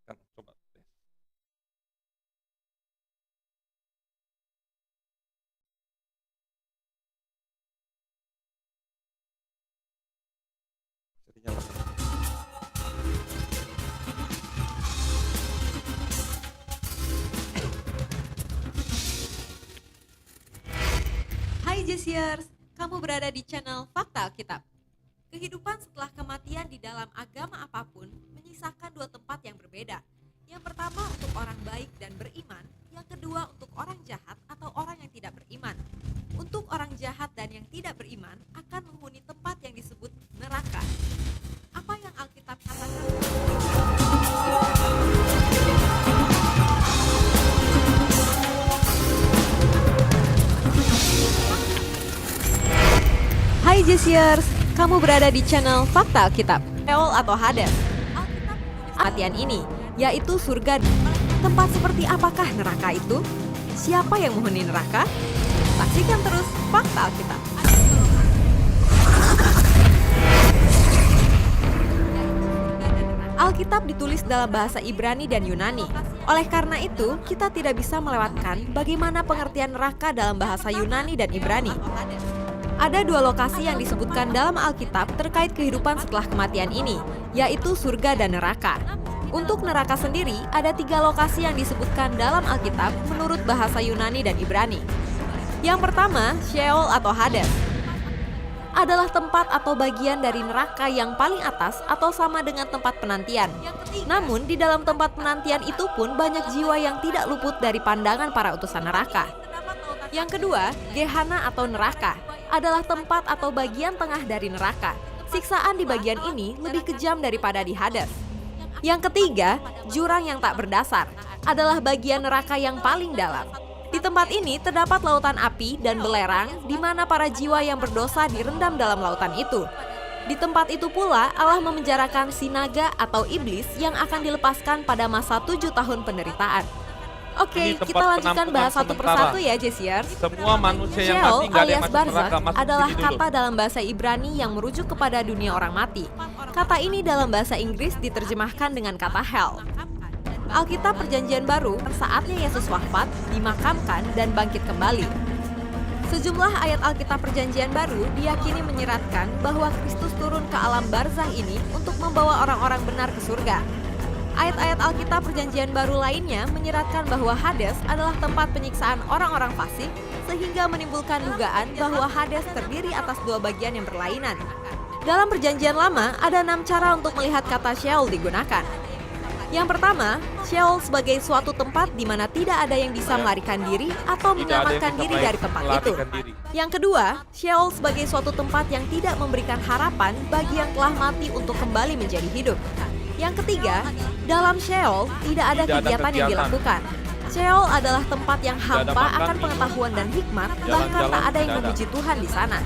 akan coba tes. Bisa dinyalakan. Hai Jesiers, kamu berada di channel Fakta Alkitab. Kehidupan setelah kematian di dalam agama apapun menyisakan 2 tempat yang berbeda. Yang pertama untuk orang baik dan beriman, yang kedua untuk orang jahat atau orang yang tidak beriman. Untuk orang jahat dan yang tidak beriman akan menghuni tempat yang disebut neraka. Apa yang Alkitab katakan? Hai Jesiers, kamu berada di channel Fakta Alkitab, Sheol atau Hades. Alkitab kematian ini, yaitu surga. Tempat seperti apakah neraka itu? Siapa yang menghuni neraka? Saksikan terus Fakta Alkitab. Alkitab ditulis dalam bahasa Ibrani dan Yunani. Oleh karena itu, kita tidak bisa melewatkan bagaimana pengertian neraka dalam bahasa Yunani dan Ibrani. Ada dua lokasi yang disebutkan dalam Alkitab terkait kehidupan setelah kematian ini, yaitu surga dan neraka. Untuk neraka sendiri, ada 3 lokasi yang disebutkan dalam Alkitab menurut bahasa Yunani dan Ibrani. Yang pertama, Sheol atau Hades adalah tempat atau bagian dari neraka yang paling atas atau sama dengan tempat penantian. Namun, di dalam tempat penantian itu pun banyak jiwa yang tidak luput dari pandangan para utusan neraka. Yang kedua, Gehenna atau neraka adalah tempat atau bagian tengah dari neraka. Siksaan di bagian ini lebih kejam daripada di Hades. Yang ketiga, jurang yang tak berdasar adalah bagian neraka yang paling dalam. Di tempat ini terdapat lautan api dan belerang di mana para jiwa yang berdosa direndam dalam lautan itu. Di tempat itu pula Allah memenjarakan si naga atau iblis yang akan dilepaskan pada masa 7 tahun penderitaan. Oke, Ini tempat kita lanjutkan bahas satu penampungan persatu ya, Jesiers. Semua manusia yang Sheol mati nggak ada yang alias masuk barzakh neraka, masuk adalah sini dulu. kata dalam bahasa Ibrani yang merujuk kepada dunia orang mati. Kata ini dalam bahasa Inggris diterjemahkan dengan kata hell. Alkitab Perjanjian Baru, saatnya Yesus wafat, dimakamkan, dan bangkit kembali. Sejumlah ayat Alkitab Perjanjian Baru diyakini menyeratkan bahwa Kristus turun ke alam barzakh ini untuk membawa orang-orang benar ke surga. Ayat-ayat Alkitab Perjanjian Baru lainnya menyeratkan bahwa Hades adalah tempat penyiksaan orang-orang fasik, sehingga menimbulkan dugaan bahwa Hades terdiri atas 2 bagian yang berlainan. Dalam Perjanjian Lama, ada 6 cara untuk melihat kata Sheol digunakan. Yang pertama, Sheol sebagai suatu tempat di mana tidak ada yang bisa melarikan diri atau Tidak ada yang menyelamatkan bisa diri dari tempat itu. melarikan diri. Yang kedua, Sheol sebagai suatu tempat yang tidak memberikan harapan bagi yang telah mati untuk kembali menjadi hidup. Yang ketiga, dalam Sheol tidak ada kegiatan yang dilakukan. Sheol adalah tempat yang Tidak ada hampa makan, akan minum, pengetahuan dan hikmat, bahkan jalan-jalan tak ada yang tidak ada. memuji Tuhan di sana.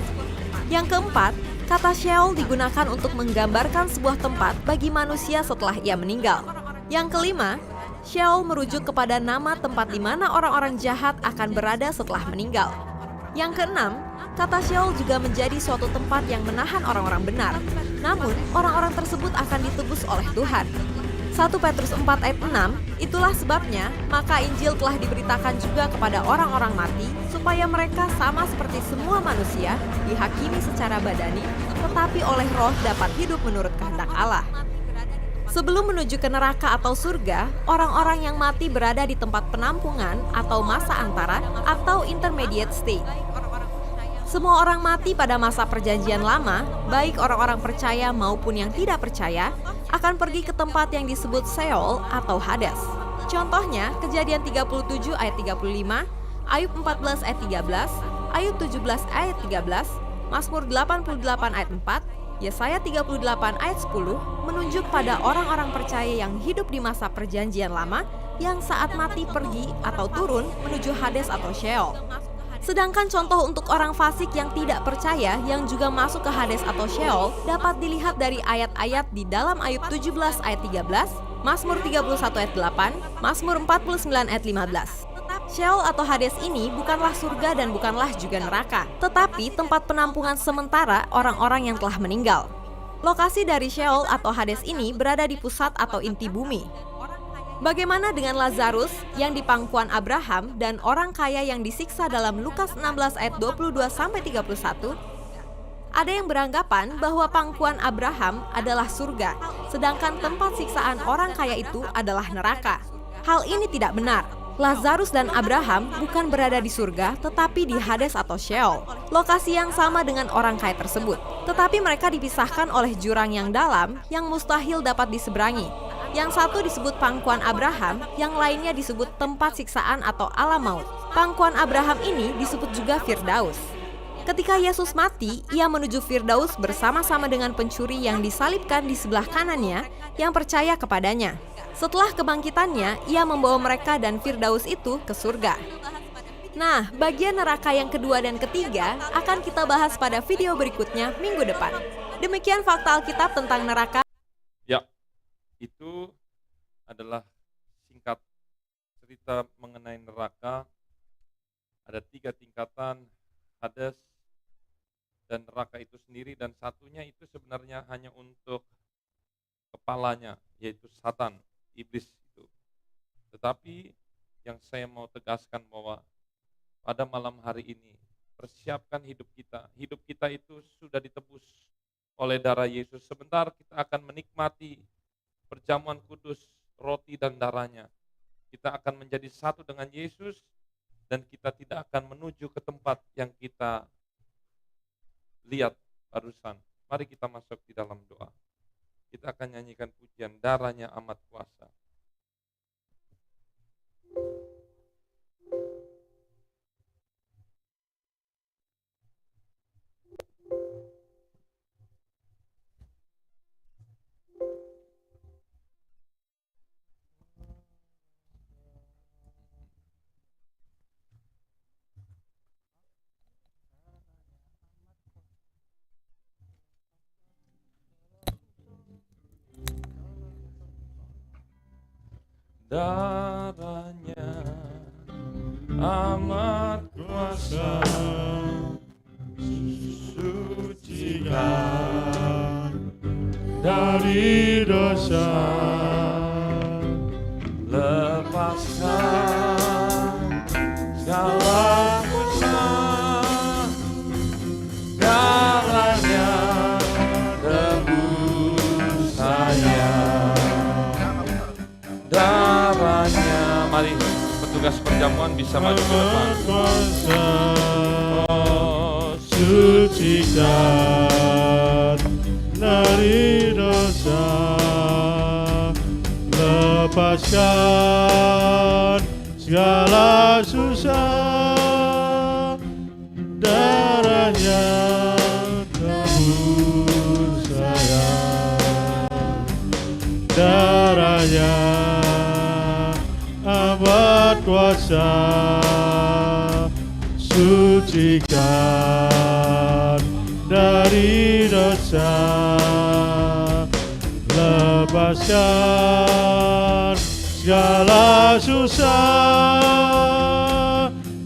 Yang keempat, kata Sheol digunakan untuk menggambarkan sebuah tempat bagi manusia setelah ia meninggal. Yang kelima, Sheol merujuk kepada nama tempat di mana orang-orang jahat akan berada setelah meninggal. Yang keenam, kata Sheol juga menjadi suatu tempat yang menahan orang-orang benar. Namun, orang-orang tersebut akan ditebus oleh Tuhan. 1 Petrus 4 ayat 6, itulah sebabnya maka Injil telah diberitakan juga kepada orang-orang mati supaya mereka sama seperti semua manusia dihakimi secara badani, tetapi oleh roh dapat hidup menurut kehendak Allah. Sebelum menuju ke neraka atau surga, orang-orang yang mati berada di tempat penampungan atau masa antara atau intermediate state. Semua orang mati pada masa Perjanjian Lama, baik orang-orang percaya maupun yang tidak percaya, akan pergi ke tempat yang disebut Sheol atau Hades. Contohnya, Kejadian 37 ayat 35, Ayub 14 ayat 13, Ayub 17 ayat 13, Mazmur 88 ayat 4, Yesaya 38 ayat 10 menunjuk pada orang-orang percaya yang hidup di masa Perjanjian Lama yang saat mati pergi atau turun menuju Hades atau Sheol. Sedangkan contoh untuk orang fasik yang tidak percaya yang juga masuk ke Hades atau Sheol dapat dilihat dari ayat-ayat di dalam Ayub 17 ayat 13, Mazmur 31 ayat 8, Mazmur 49 ayat 15. Sheol atau Hades ini bukanlah surga dan bukanlah juga neraka, tetapi tempat penampungan sementara orang-orang yang telah meninggal. Lokasi dari Sheol atau Hades ini berada di pusat atau inti bumi. Bagaimana dengan Lazarus yang di pangkuan Abraham dan orang kaya yang disiksa dalam Lukas 16 ayat 22-31? Ada yang beranggapan bahwa pangkuan Abraham adalah surga, sedangkan tempat siksaan orang kaya itu adalah neraka. Hal ini tidak benar. Lazarus dan Abraham bukan berada di surga, tetapi di Hades atau Sheol, lokasi yang sama dengan orang kaya tersebut. Tetapi mereka dipisahkan oleh jurang yang dalam yang mustahil dapat diseberangi. Yang satu disebut pangkuan Abraham, yang lainnya disebut tempat siksaan atau alam maut. Pangkuan Abraham ini disebut juga Firdaus. Ketika Yesus mati, ia menuju Firdaus bersama-sama dengan pencuri yang disalibkan di sebelah kanannya yang percaya kepadanya. Setelah kebangkitannya, ia membawa mereka dan Firdaus itu ke surga. Nah, bagian neraka yang kedua dan ketiga akan kita bahas pada video berikutnya minggu depan. Demikian fakta Alkitab tentang neraka. Ya, itu adalah singkat cerita mengenai neraka. Ada 3 tingkatan, Hades dan neraka itu sendiri, dan satunya itu sebenarnya hanya untuk kepalanya, yaitu Satan, iblis itu. Tetapi yang saya mau tegaskan bahwa pada malam hari ini, persiapkan hidup kita. Hidup kita itu sudah ditebus oleh darah Yesus. Sebentar kita akan menikmati perjamuan kudus, roti dan darahnya. Kita akan menjadi satu dengan Yesus dan kita tidak akan menuju ke tempat yang kita lihat barusan. Mari kita masuk di dalam doa. Kita akan nyanyikan pujian darahnya amat kuasa. Darahnya amat kuasa, sucikan dari dosa, lepaskan segala dosa. Darahnya tebus saya. Darahnya, mari petugas perjamuan bisa maju ke depan. kuasa, sucikan dari dosa, lepaskan segala susah, darahnya tebus saya, darahnya amat kuasa, sucikan dari dosa, lepaskan segala susah,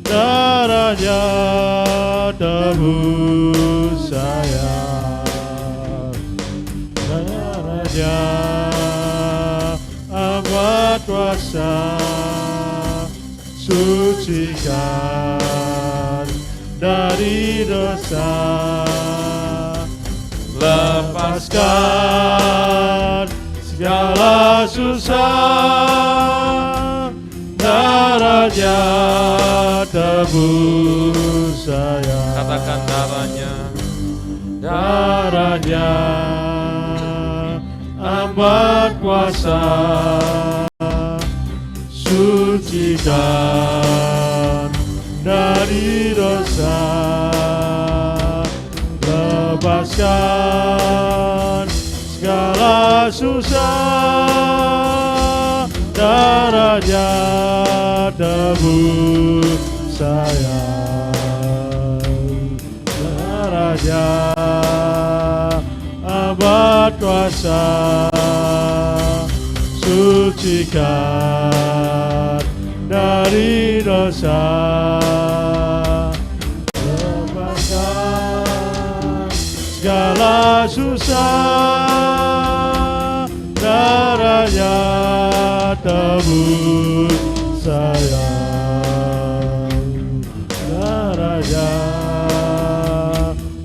darahnya tebus saya, darahnya amat kuasa, sucikan dari dosa, lepaskan segala susah, darahnya tebus saya. Katakan darahnya, Darahnya amat kuasa, sucikan dari dosa, lepaskan segala susah, darahnya tebus saya, darahnya amat kuasa, sucikan dari dosa, lepaskan segala susah, darahnya tebus saya, darahnya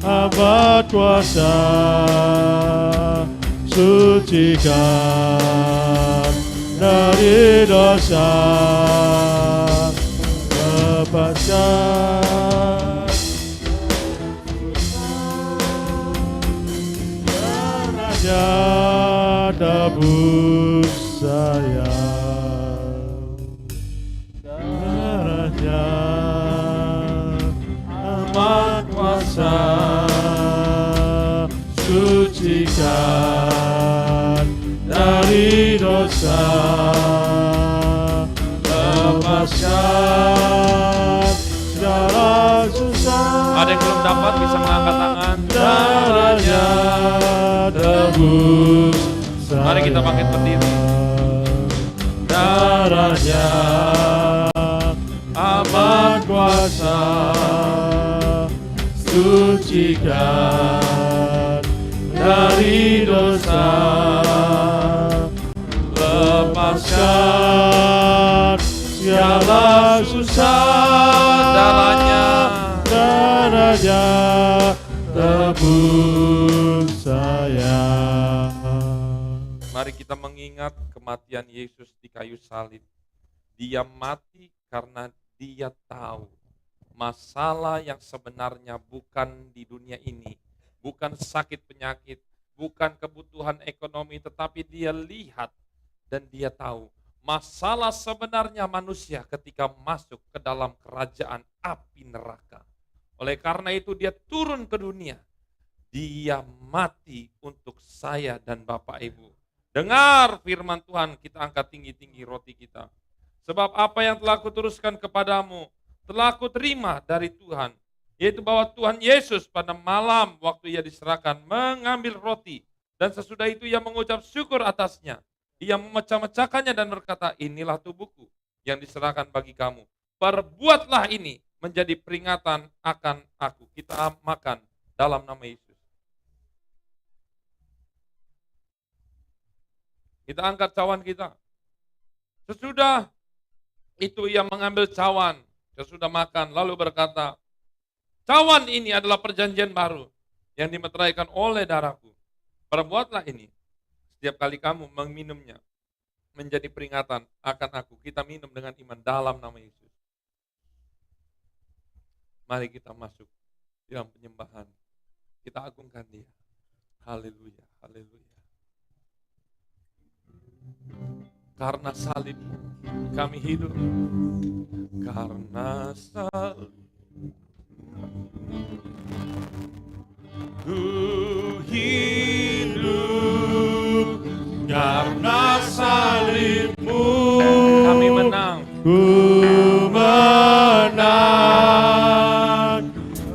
amat kuasa, sucikan dari dosa, lepaskan darahnya tebus saya, darahnya amat kuasa, sucikan dari dosa, lepaskan segala susah. ada yang belum dapat bisa mengangkat tangan. Darahnya tebus saya. Mari kita bangkit berdiri. Darahnya amat kuasa, sucikan dari dosa, bebaskan segala susah, darahnya tebus saya. Mari kita mengingat kematian Yesus di kayu salib. Dia mati karena dia tahu masalah yang sebenarnya bukan di dunia ini, bukan sakit penyakit, bukan kebutuhan ekonomi, tetapi dia lihat dan dia tahu masalah sebenarnya manusia ketika masuk ke dalam kerajaan api neraka. Oleh karena itu dia turun ke dunia. Dia mati untuk saya dan Bapak Ibu. Dengar firman Tuhan, kita angkat tinggi-tinggi roti kita. Sebab apa yang telah kuteruskan kepadamu, telah kuterima dari Tuhan. Yaitu bahwa Tuhan Yesus pada malam waktu ia diserahkan mengambil roti. Dan sesudah itu ia mengucap syukur atasnya. Ia memecah-mecahkannya dan berkata, inilah tubuhku yang diserahkan bagi kamu. Perbuatlah ini menjadi peringatan akan aku. Kita makan dalam nama Yesus. Kita angkat cawan kita. Sesudah itu ia mengambil cawan, sesudah makan, lalu berkata, cawan ini adalah perjanjian baru yang dimeteraikan oleh darahku. Perbuatlah ini setiap kali kamu meminumnya menjadi peringatan akan aku. Kita minum dengan iman dalam nama Yesus. Mari kita masuk dalam penyembahan. Kita agungkan dia. Haleluya, haleluya. Karena salib kami hidup. Karena salib Ku hidup karena salibmu. kami menang. Ku menang.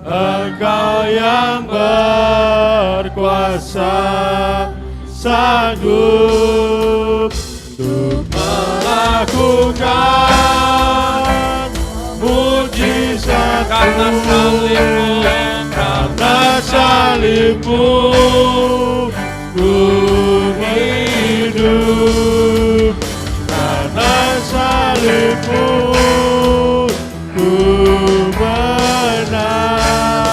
Engkau yang berkuasa, sanggup untuk melakukan mujizat. Karena salibmu, Karena salibmu ku hidup. Karena salibmu ku menang.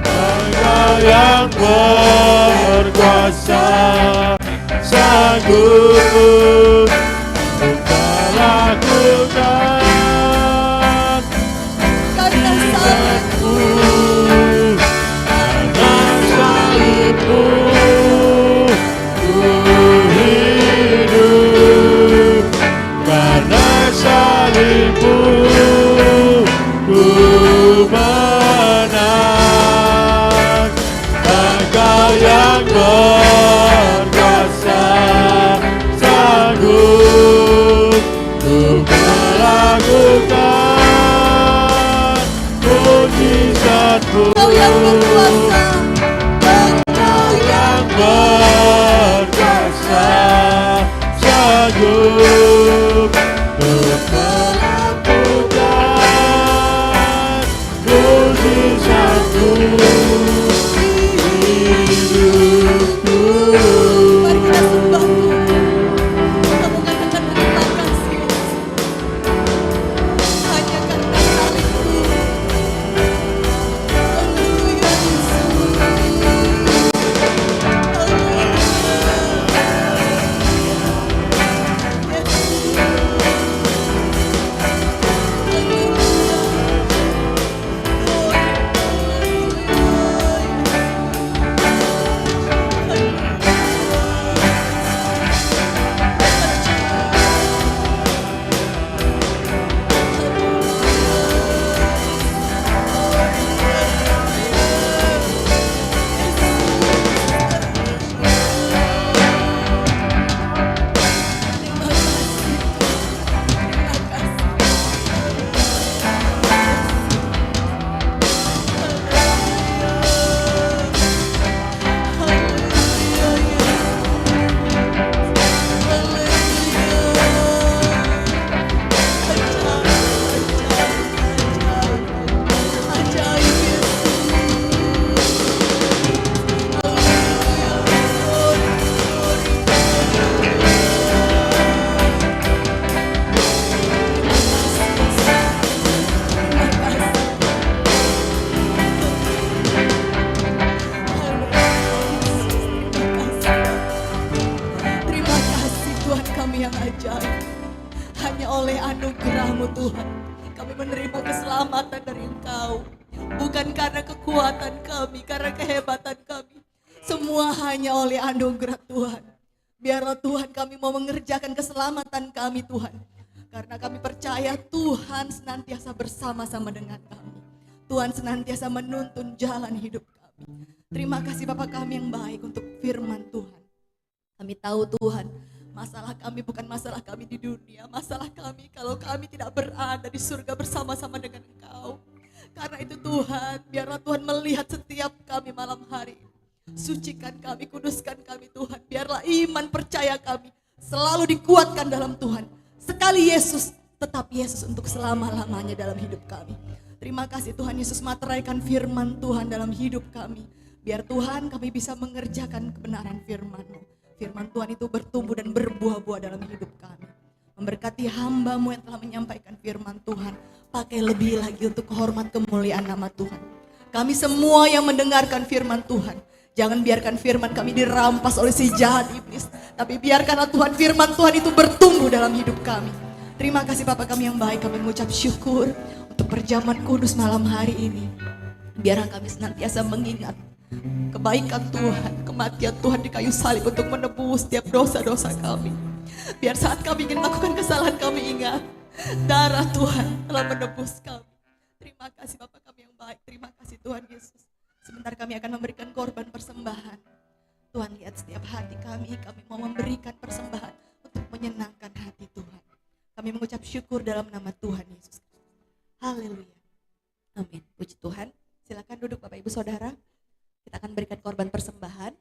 Engkau yang berkuasa, sanggup untuk melakukan Karena salibmu, karena salibmu ku hidup. Karena salibmu ku menang. Engkau yang berkuasa, sanggup untuk melakukan mujizat-Mu. Engkau yang berkuasa, Engkau yang berkuasa, sanggup untuk melakukan mujizat-Mu. Hidupku. mari kita sembah Tuhan. Kita mengatakan terima kasih Yesus. Hanya karena salibmu. Haleluya. Tuhan. Kami menerima keselamatan dari Engkau. Bukan karena kekuatan kami, karena kehebatan kami. Semua hanya oleh anugerah Tuhan. Biarlah Tuhan kami mau mengerjakan keselamatan kami Tuhan. Karena kami percaya Tuhan senantiasa bersama-sama dengan kami. Tuhan senantiasa menuntun jalan hidup kami. Terima kasih Bapa kami yang baik untuk firman Tuhan. Kami tahu Tuhan, masalah kami bukan masalah kami di dunia. Masalah kami kalau kami tidak berada di surga bersama-sama dengan Engkau. Karena itu Tuhan, biarlah Tuhan melihat setiap kami malam hari. Sucikan kami, kuduskan kami Tuhan. Biarlah iman percaya kami selalu dikuatkan dalam Tuhan. Sekali Yesus, tetap Yesus untuk selama-lamanya dalam hidup kami. Terima kasih Tuhan Yesus, materaikan firman Tuhan dalam hidup kami. Biar Tuhan kami bisa mengerjakan kebenaran firman-Mu. Firman Tuhan itu bertumbuh dan berbuah-buah dalam hidup kami. Memberkati hamba-Mu yang telah menyampaikan firman Tuhan. Pakai lebih lagi untuk kehormat kemuliaan nama Tuhan. Kami semua yang mendengarkan firman Tuhan, jangan biarkan firman kami dirampas oleh si jahat iblis. Tapi biarkanlah Tuhan firman Tuhan itu bertumbuh dalam hidup kami. Terima kasih Bapa kami yang baik, kami mengucap syukur untuk perjamuan kudus malam hari ini. Biarlah kami senantiasa mengingat kebaikan Tuhan, kematian Tuhan di kayu salib untuk menebus setiap dosa-dosa kami. Biar saat kami ingin melakukan kesalahan kami ingat darah Tuhan telah menebus kami. Terima kasih Bapa kami yang baik, terima kasih Tuhan Yesus. Sebentar kami akan memberikan korban persembahan. Tuhan lihat setiap hati kami mau memberikan persembahan untuk menyenangkan hati Tuhan. Kami mengucap syukur dalam nama Tuhan Yesus. Haleluya. Amin. Puji Tuhan. Silakan duduk Bapak Ibu Saudara. Kita akan berikan korban persembahan.